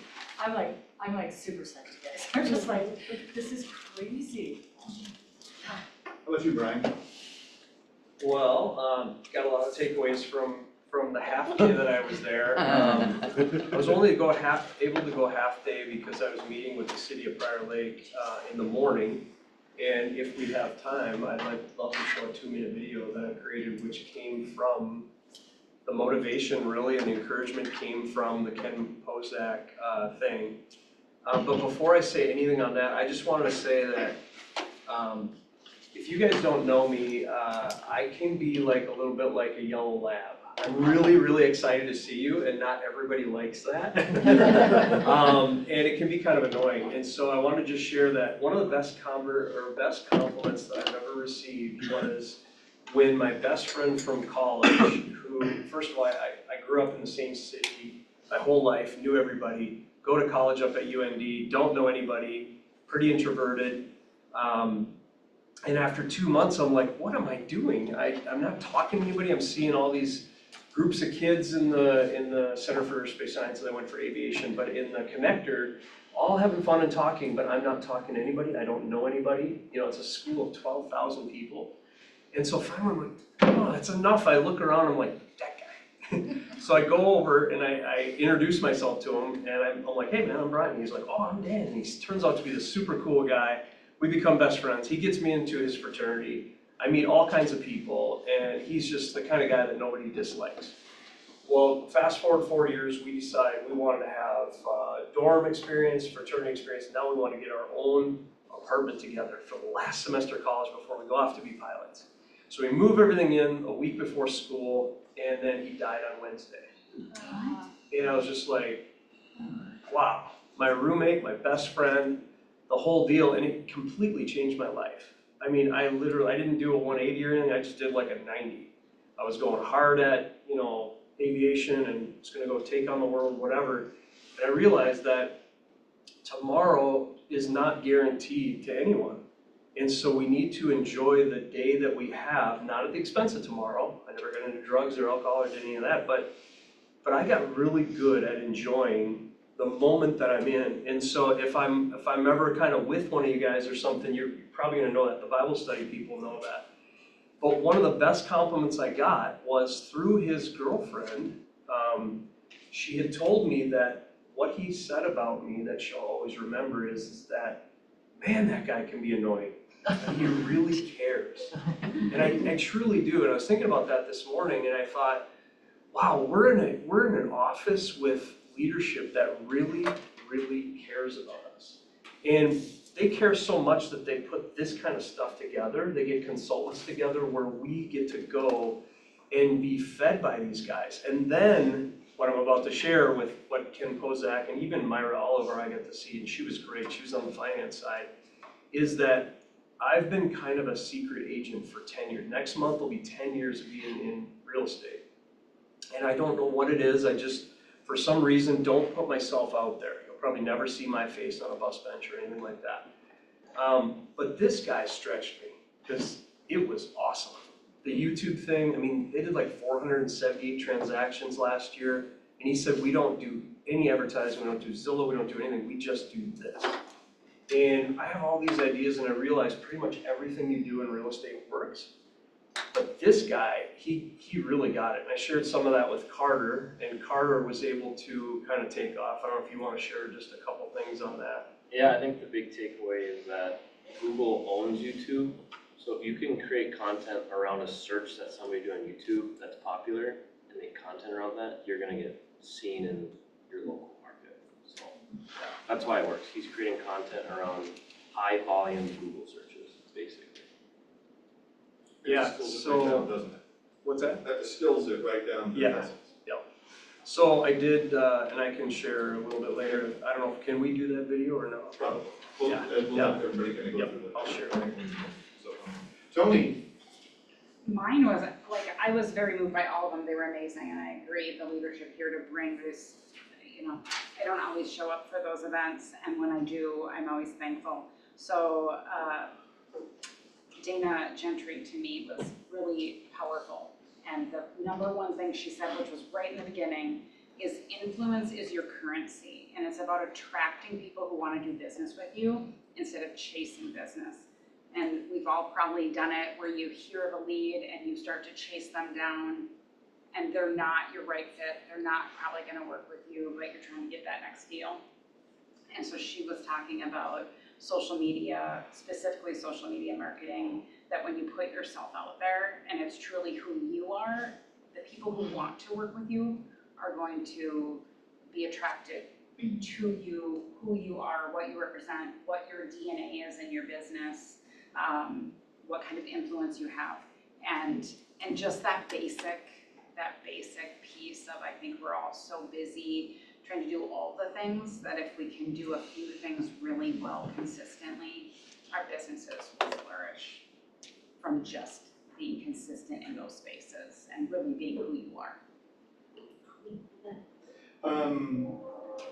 I'm like super psyched, guys. I'm just like, this is crazy. How about you, Brian? Well, got a lot of takeaways from the half day that I was there. I was only able to go half day because I was meeting with the city of Prior Lake in the morning. And if we have time, I'd love to show a 2-minute video that I created, which came from the motivation really and the encouragement came from the Ken Pozak thing. But before I say anything on that, I just wanted to say that if you guys don't know me, I can be like a little bit like a yellow lab. I'm really, really excited to see you, and not everybody likes that. And it can be kind of annoying. And so I want to just share that one of the best compliments that I've ever received was when my best friend from college, who, first of all, I grew up in the same city my whole life, knew everybody, go to college up at UND, don't know anybody, pretty introverted. And after 2 months, I'm like, what am I doing? I'm not talking to anybody. I'm seeing all these groups of kids in the Center for Space Science, and I went for aviation, but in the connector, all having fun and talking, but I'm not talking to anybody. I don't know anybody. You know, it's a school of 12,000 people. And so finally I'm like, oh, that's enough. I look around, I'm like, that guy. So I go over and I introduce myself to him, and I'm like, hey man, I'm Brian. He's like, oh, I'm Dan. And he turns out to be this super cool guy. We become best friends. He gets me into his fraternity. I meet all kinds of people, and he's just the kind of guy that nobody dislikes. Well, fast forward 4 years, we decided we wanted to have dorm experience, fraternity experience. Now we want to get our own apartment together for the last semester of college before we go off to be pilots. So we move everything in a week before school, and then he died on Wednesday. And I was just like, wow, my roommate, my best friend, the whole deal, and it completely changed my life. I mean, I didn't do a 180 or anything, I just did like a 90. I was going hard at, you know, aviation and was gonna go take on the world, whatever. And I realized that tomorrow is not guaranteed to anyone. And so we need to enjoy the day that we have, not at the expense of tomorrow. I never got into drugs or alcohol or did any of that, but I got really good at enjoying the moment that I'm in. And so if I'm ever kind of with one of you guys or something, you're probably gonna know that. The Bible study people know that. But one of the best compliments I got was through his girlfriend. She had told me that what he said about me that she'll always remember is that, man, that guy can be annoying. He really cares. And I truly do. And I was thinking about that this morning, and I thought, wow, we're in an office with leadership that really, really cares about us. And they care so much that they put this kind of stuff together. They get consultants together where we get to go and be fed by these guys. And then what I'm about to share with what Ken Pozak and even Myra Oliver I got to see, and she was great, she was on the finance side, is that I've been kind of a secret agent for 10 years. Next month will be 10 years of being in real estate. And I don't know what it is, I just, for some reason, don't put myself out there. You'll probably never see my face on a bus bench or anything like that. But this guy stretched me, because it was awesome. The YouTube thing, I mean, they did like 478 transactions last year, and he said, we don't do any advertising, we don't do Zillow, we don't do anything, we just do this. And I have all these ideas, and I realize pretty much everything you do in real estate works. But this guy, he really got it. And I shared some of that with Carter, and Carter was able to kind of take off. I don't know if you want to share just a couple things on that. Yeah, I think the big takeaway is that Google owns YouTube. So if you can create content around a search that somebody do on YouTube that's popular and make content around that, you're gonna get seen in your local market. So that's why it works. He's creating content around high volume Google searches, basically. Yeah, Distills it so, right down, doesn't it? what's that? That distills it right down to the Yeah. essence. So I did, and I can share a little bit later. I don't know, can we do that video or no? Probably. We'll Yeah. let everybody kind of go Yep, through that. I'll share it. So, Tony, Mine was, like, I was very moved by all of them, they were amazing, and I agree, the leadership here to bring this, you know, I don't always show up for those events, and when I do, I'm always thankful. So, Dana Gentry to me was really powerful, and the number one thing she said, which was right in the beginning, is influence is your currency, and it's about attracting people who wanna do business with you instead of chasing business. And we've all probably done it where you hear of a lead and you start to chase them down and they're not your right fit, they're not probably gonna work with you, but you're trying to get that next deal. And so she was talking about social media, specifically social media marketing, that when you put yourself out there and it's truly who you are, the the people who want to work with you are going to be attracted to you, who you are, what you represent, what your DNA is in your business, what kind of influence you have. And just that basic piece of, I think we're all so busy trying to do all the things that if we can do a few things really well consistently, our businesses will flourish from just being consistent in those spaces and really being who you are.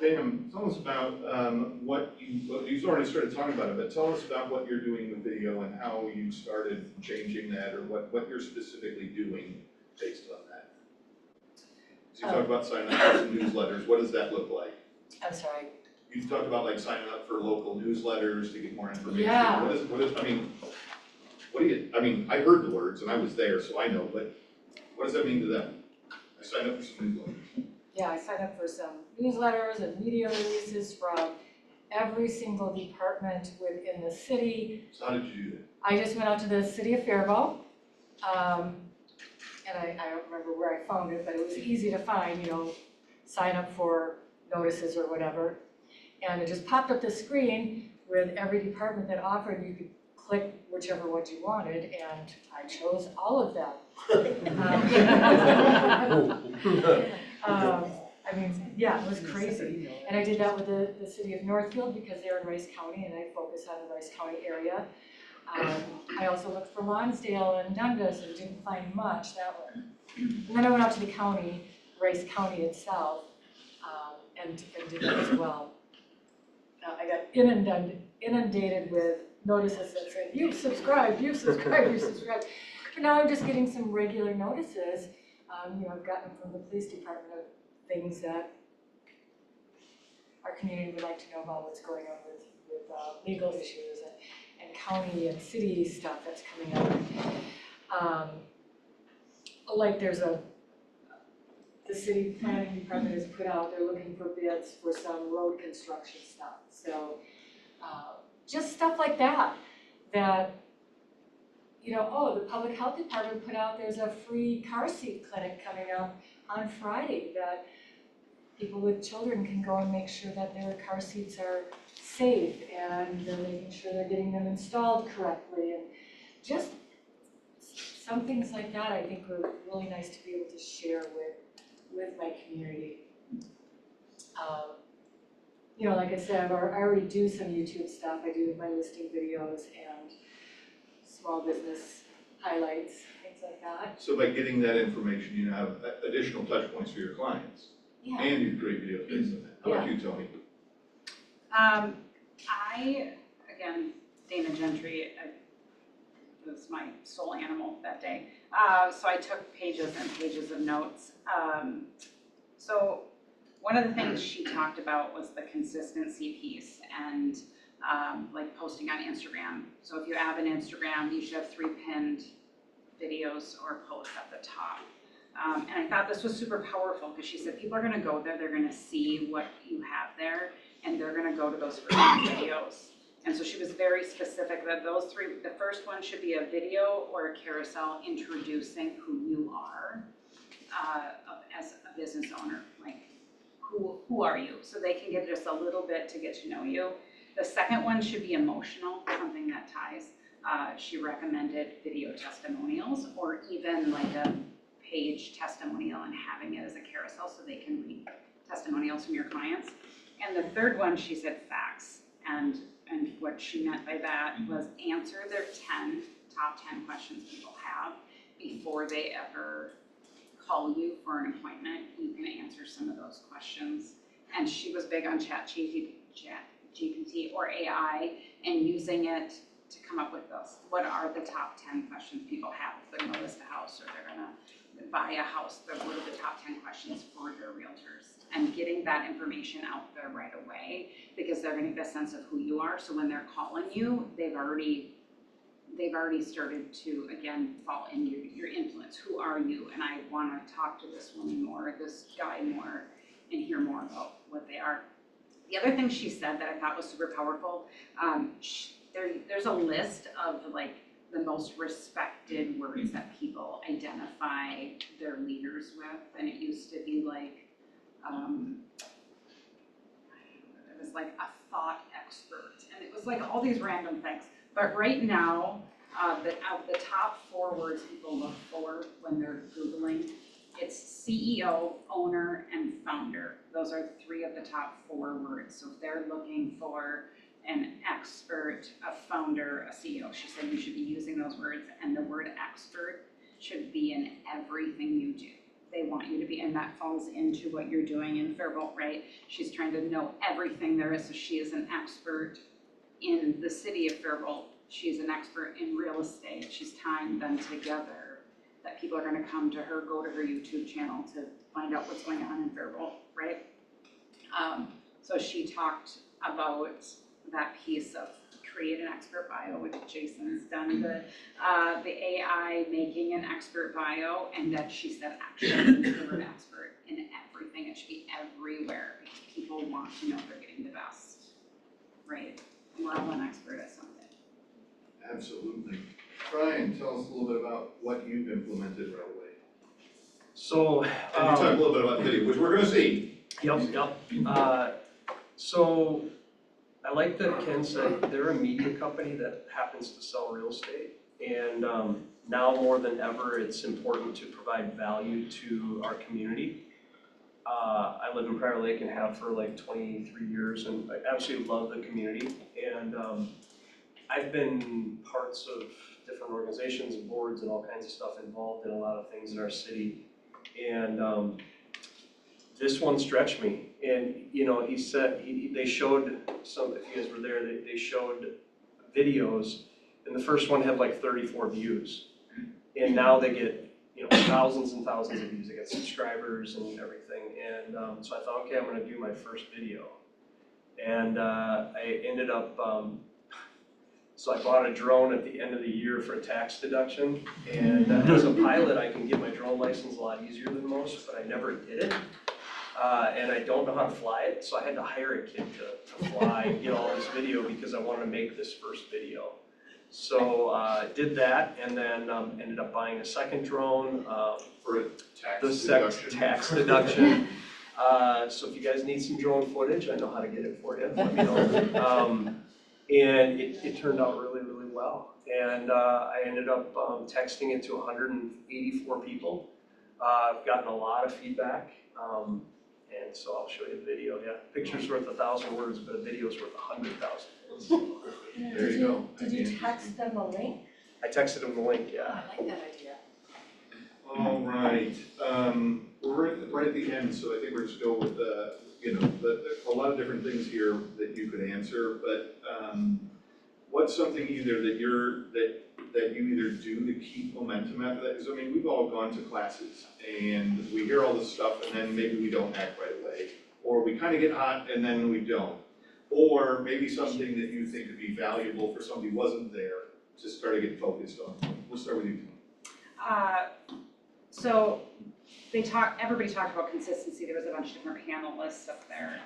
Pam, tell us about what you've already started talking about it, but tell us about what you're doing with video and how you started changing that, or what you're specifically doing based on that. So you talked about signing up for some newsletters. What does that look like? I'm sorry. You talked about like signing up for local newsletters to get more information. Yeah. What is, I mean, I heard the words and I was there, so I know, but what does that mean to them? I signed up for some newsletters. Yeah, I signed up for some newsletters and media releases from every single department within the city. So how did you do that? I just went out to the city of Faribault, and I don't remember where I found it, but it was easy to find, sign up for notices or whatever. And it just popped up the screen with every department that offered, you could click whichever one you wanted, and I chose all of them. I mean, yeah, it was crazy. And I did that with the city of Northfield because they're in Rice County and I focus on the Rice County area. I also looked for Lonsdale and Dundas and didn't find much that way. And then I went out to the county, Rice County itself, and did that as well. I got inundated with notices that said, you've subscribed, you've subscribed, you've subscribed. But now I'm just getting some regular notices. I've gotten from the police department of things that our community would like to know about what's going on with legal issues and county and city stuff that's coming up. Like the city planning department has put out, they're looking for bids for some road construction stuff. So just stuff like that, the public health department put out, there's a free car seat clinic coming up on Friday that people with children can go and make sure that their car seats are safe and they're making sure they're getting them installed correctly. And just some things like that I think were really nice to be able to share with my community. Like I said, I already do some YouTube stuff. I do my listing videos and small business highlights, things like that. So by getting that information, you have additional touch points for your clients. Yeah. And you create videos based on that. How about you, Tony? Again, Dana Gentry, was my soul animal that day. So I took pages and pages of notes. So one of the things she talked about was the consistency piece and like posting on Instagram. So if you have an Instagram, you should have 3 pinned videos or posts at the top. And I thought this was super powerful because she said people are going to go there, they're going to see what you have there, and they're going to go to those first videos. And so she was very specific that those 3, the first one should be a video or a carousel introducing who you are as a business owner, like who are you? So they can get just a little bit to get to know you. The second one should be emotional, something that ties. She recommended video testimonials or even like a page testimonial and having it as a carousel so they can read testimonials from your clients. And the third one, she said facts. And what she meant by that was answer their top 10 questions people have before they ever call you for an appointment. You can answer some of those questions. And she was big on ChatGPT or AI and using it to come up with those. What are the top 10 questions people have if they're gonna list a house or they're gonna buy a house? What are the top 10 questions for their realtors? And getting that information out there right away because they're gonna get a sense of who you are. So when they're calling you, they've already started to, again, fall in your influence. Who are you? And I wanna talk to this woman more, this guy more, and hear more about what they are. The other thing she said that I thought was super powerful, there's a list of like the most respected words that people identify their leaders with, and it used to be like, it was like a thought expert, and it was like all these random things. But right now, of the top 4 words people look for when they're Googling, it's CEO, owner, and founder. Those are 3 of the top 4 words. So if they're looking for an expert, a founder, a CEO, she said you should be using those words, and the word expert should be in everything you do. They want you to be, and that falls into what you're doing in Faribault, right? She's trying to know everything there is, so she is an expert in the city of Faribault. She's an expert in real estate. She's tying them together, that people are gonna come to her, go to her YouTube channel to find out what's going on in Faribault, right? So she talked about that piece of create an expert bio, which Jason's done, the AI making an expert bio, and that she said actually use the word expert in everything. It should be everywhere, because people want to know they're getting the best, right? We're all an expert at something. Absolutely. Brian, tell us a little bit about what you've implemented right away. So, And you talk a little bit about video, which we're gonna see. Yep. So I like that Ken said they're a media company that happens to sell real estate. And now more than ever, it's important to provide value to our community. I live in Prior Lake and have for like 23 years, and I absolutely love the community. And I've been parts of different organizations and boards and all kinds of stuff involved in a lot of things in our city. And this one stretched me. And, you know, he said, they showed some, if you guys were there, they showed videos, and the first one had like 34 views. And now they get, you know, thousands and thousands of views. They get subscribers and everything. And so I thought, okay, I'm gonna do my first video. And I ended up, so I bought a drone at the end of the year for a tax deduction. And as a pilot, I can get my drone license a lot easier than most, but I never did it. And I don't know how to fly it, so I had to hire a kid to fly and get all this video because I wanted to make this first video. So did that, and then ended up buying a second drone For a tax deduction. So if you guys need some drone footage, I know how to get it for you, let me know. And it turned out really, really well. And I ended up texting it to 184 people. I've gotten a lot of feedback. And so I'll show you the video, yeah. Picture's worth 1,000 words, but a video's worth 100,000 words. There you go. Did you text them a link? I texted him the link, yeah. I like that idea. All right, we're right at the end, so I think we're just go with a lot of different things here that you could answer, but what's something either that you either do to keep momentum after that? Because I mean, we've all gone to classes and we hear all this stuff and then maybe we don't act right away, or we kind of get hot and then we don't, or maybe something that you think would be valuable for somebody who wasn't there to start to get focused on. We'll start with you. So everybody talked about consistency. There was a bunch of different panelists up there.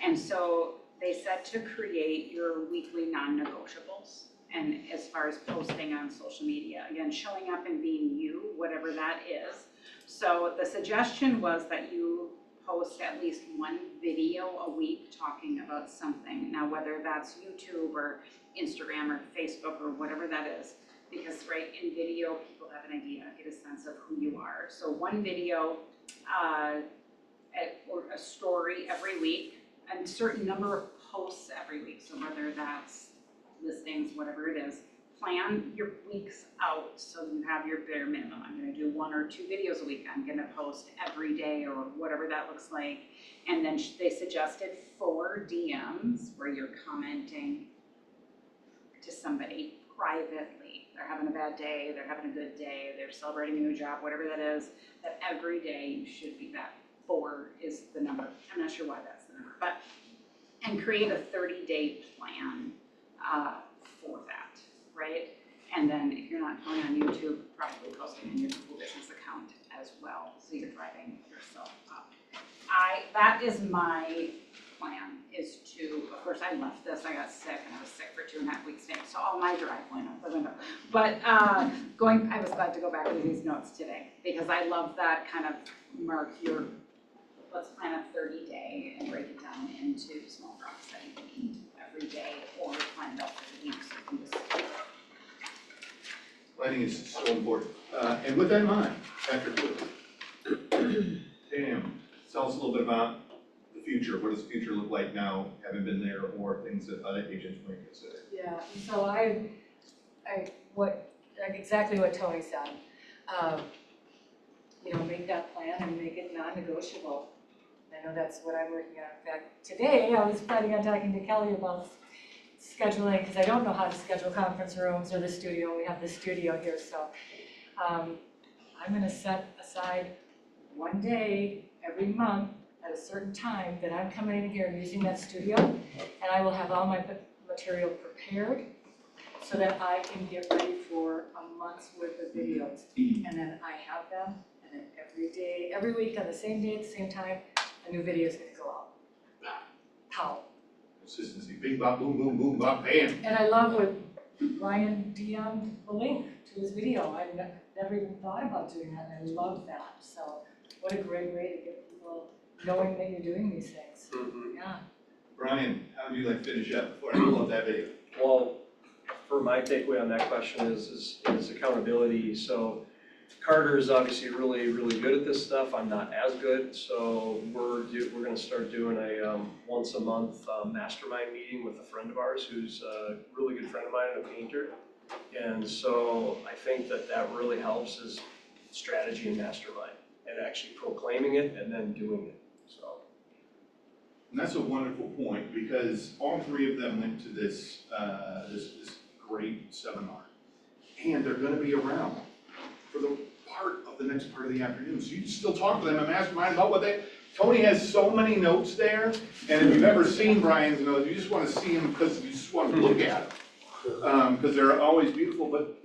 And so they said to create your weekly non-negotiables. And as far as posting on social media, again, showing up and being you, whatever that is. So the suggestion was that you post at least one video a week talking about something. Now, whether that's YouTube or Instagram or Facebook or whatever that is, because right in video, people have an idea, get a sense of who you are. So one video or a story every week, and a certain number of posts every week. So whether that's listings, whatever it is, plan your weeks out so you have your bare minimum. I'm gonna do 1 or 2 videos a week. I'm gonna post every day or whatever that looks like. And then they suggested 4 DMs where you're commenting to somebody privately. They're having a bad day, they're having a good day, they're celebrating a new job, whatever that is, that every day you should be that. 4 is the number. I'm not sure why that's the number, but, and create a 30-day plan for that, right? And then if you're not going on YouTube, probably posting in your Google Business account as well, so you're driving yourself up. That is my plan is to, of course, I left this, I got sick, and I was sick for 2.5 weeks straight, so all my drive went out the window. But I was glad to go back to these notes today, because I love that kind of mark your, let's plan a 30-day and break it down into small drops that you can eat every day, or plan it out for the week, so you can just. I think it's so important. And with that in mind, Patrick Lewis. Pam, tell us a little bit about the future. What does the future look like now, having been there, or things that other agents might consider? Yeah, so exactly what Tony said. Make that plan and make it non-negotiable. I know that's what I'm working on. In fact, today I was planning on talking to Kelly about scheduling, because I don't know how to schedule conference rooms or the studio. We have the studio here, so I'm gonna set aside one day every month at a certain time that I'm coming in here and using that studio, and I will have all my material prepared so that I can get ready for a month's worth of videos. And then I have them, and then every day, every week on the same day at the same time, a new video is gonna go out. How? Consistency, bing, bop, boom, boom, boom, bop, bam. And I love what Ryan DM'd the link to his video. I never even thought about doing that, and I love that. So what a great way to get people knowing that you're doing these things. Yeah. Brian, how would you like to finish up before I pull up that video? Well, for my takeaway on that question is accountability. So Carter is obviously really, really good at this stuff. I'm not as good, so we're going to start doing a once a month mastermind meeting with a friend of ours who's a really good friend of mine and a painter. And so I think that really helps is strategy and mastermind, and actually proclaiming it and then doing it. So. And that's a wonderful point, because all three of them went to this this great seminar, and they're going to be around for the part of the next part of the afternoon. So you can still talk to them and mastermind about what Tony has so many notes there, and if you've ever seen Brian's notes, you just want to see them because you just want to look at them, because they're always beautiful, but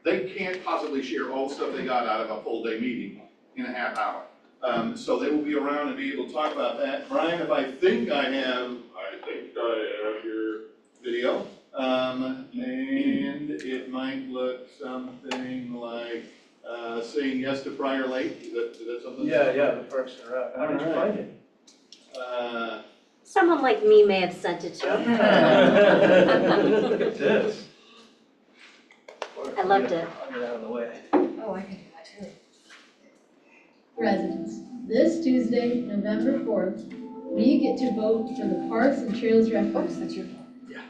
they can't possibly share all the stuff they got out of a full day meeting in a half hour. So they will be around and be able to talk about that. Brian, if I think I have your video, and it might look something like saying yes to Prior Lake. Is that something? Yeah, the Parks and Rec. How did you find it? Someone like me may have sent it to him. Look at this. I loved it. I'll get out of the way. Oh, I can do that too. Residents, this Tuesday, November 4th, we get to vote for the Parks and Trails referendum. That's your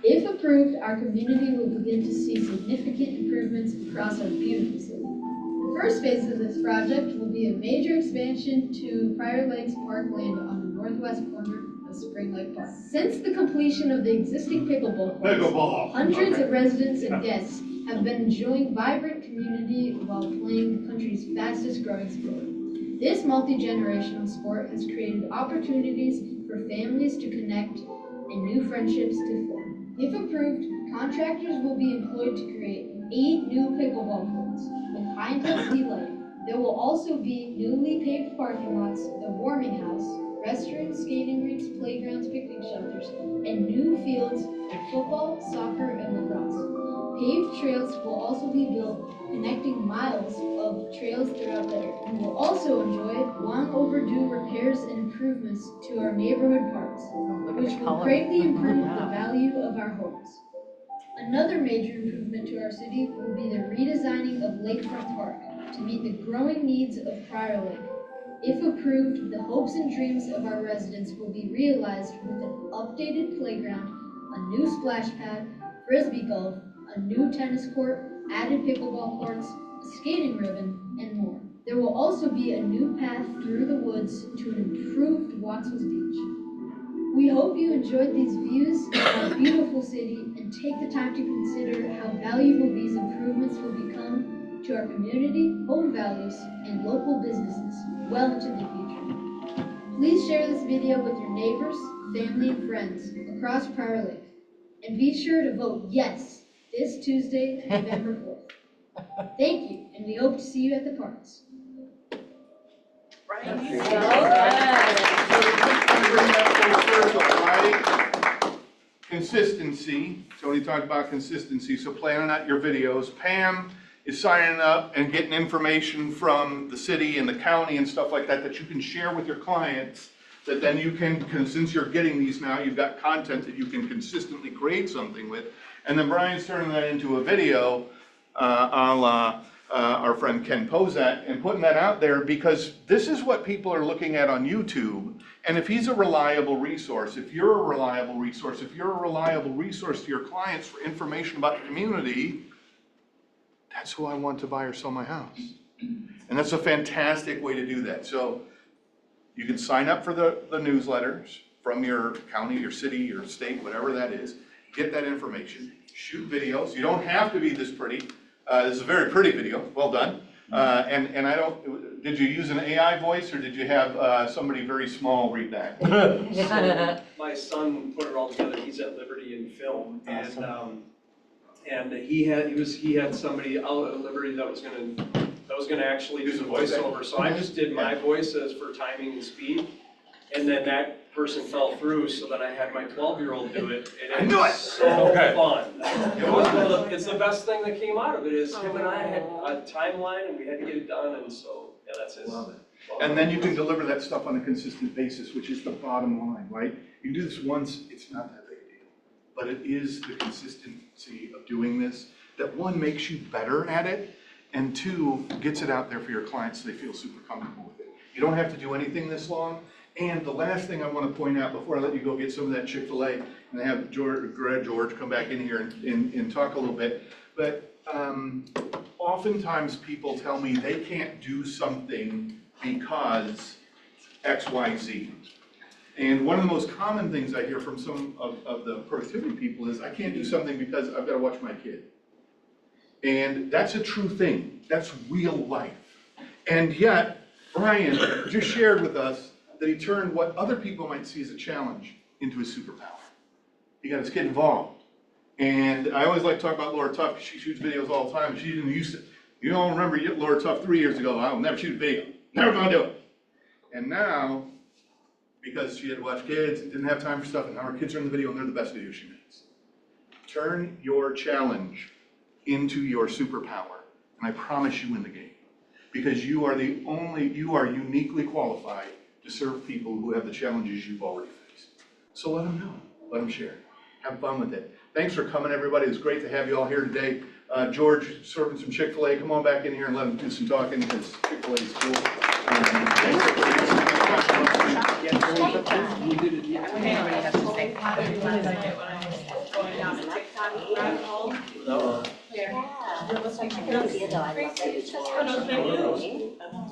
If approved, our community will begin to see significant improvements across our beautiful city. The first phase of this project will be a major expansion to Prior Lakes Parkland on the northwest corner of Spring Lake Park. Since the completion of the existing pickleball courts, hundreds of residents and guests have been enjoying vibrant community while playing the country's fastest growing sport. This multi-generational sport has created opportunities for families to connect and new friendships to form. If approved, contractors will be employed to create 8 new pickleball courts with high-intensity lighting. There will also be newly paved parking lots, a warming house, restrooms, skating rinks, playgrounds, picnic shelters, and new fields for football, soccer, and lacrosse. Paved trails will also be built, connecting miles of trails throughout the area. We will also enjoy long overdue repairs and improvements to our neighborhood parks, which will greatly improve the value of our homes. Another major improvement to our city will be the redesigning of Lakefront Park to meet the growing needs of Prior Lake. If approved, the hopes and dreams of our residents will be realized with an updated playground, a new splash pad, frisbee golf, a new tennis court, added pickleball courts, a skating ribbon, and more. There will also be a new path through the woods to an improved Wattsville Beach. We hope you enjoyed these views of our beautiful city and take the time to consider how valuable these improvements will become to our community, home values, and local businesses well into the future. Please share this video with your neighbors, family, and friends across Prior Lake. And be sure to vote yes this Tuesday, November 4th. Thank you, and we hope to see you at the parks. Right. Bring that full circle. consistency. Tony talked about consistency, so planning out your videos. Pam is signing up and getting information from the city and the county and stuff like that that you can share with your clients, that then you can, since you're getting these now, you've got content that you can consistently create something with. And then Brian's turning that into a video, a la our friend Ken Pozak, and putting that out there, because this is what people are looking at on YouTube. And if he's a reliable resource, if you're a reliable resource, if you're a reliable resource to your clients for information about the community, that's who I want to buy or sell my house. And that's a fantastic way to do that. So you can sign up for the newsletters from your county, your city, your state, whatever that is. Get that information, shoot videos. You don't have to be this pretty. This is a very pretty video, well done. And I don't, did you use an AI voice or did you have somebody very small read that? So my son put it all together, he's at Liberty in film, and he had somebody out at Liberty that was gonna actually do the voiceover, so I just did my voice as for timing and speed, and then that person fell through, so then I had my 12-year-old do it, and it was so fun. It was it's the best thing that came out of it, is him and I had a timeline, and we had to get it done, and so, yeah, that's it. Love it. And then you can deliver that stuff on a consistent basis, which is the bottom line, right? You do this once, it's not that big a deal. But it is the consistency of doing this that, one, makes you better at it, and two, gets it out there for your clients so they feel super comfortable with it. You don't have to do anything this long. And the last thing I want to point out before I let you go get some of that Chick-fil-A, and have George come back in here and talk a little bit, but oftentimes people tell me they can't do something because X, Y, Z. And one of the most common things I hear from some of the productivity people is, I can't do something because I've got to watch my kid. And that's a true thing. That's real life. And yet, Brian just shared with us that he turned what other people might see as a challenge into a superpower. He got his kid involved. And I always like to talk about Laura Tuff, because she shoots videos all the time, and she didn't used to. You don't remember Laura Tuff 3 years ago, I'll never shoot a video, never gonna do it. And now, because she had to watch kids, didn't have time for stuff, and now her kids are in the video, and they're the best videos she makes. Turn your challenge into your superpower, and I promise you win the game. Because you are uniquely qualified to serve people who have the challenges you've already faced. So let them know, let them share, have fun with it. Thanks for coming, everybody. It's great to have you all here today. George, serving some Chick-fil-A, come on back in here and let them do some talking, because Chick-fil-A is cool. Anybody has to say. Going down a TikTok rabbit hole. Good idea, though. I love that you told us.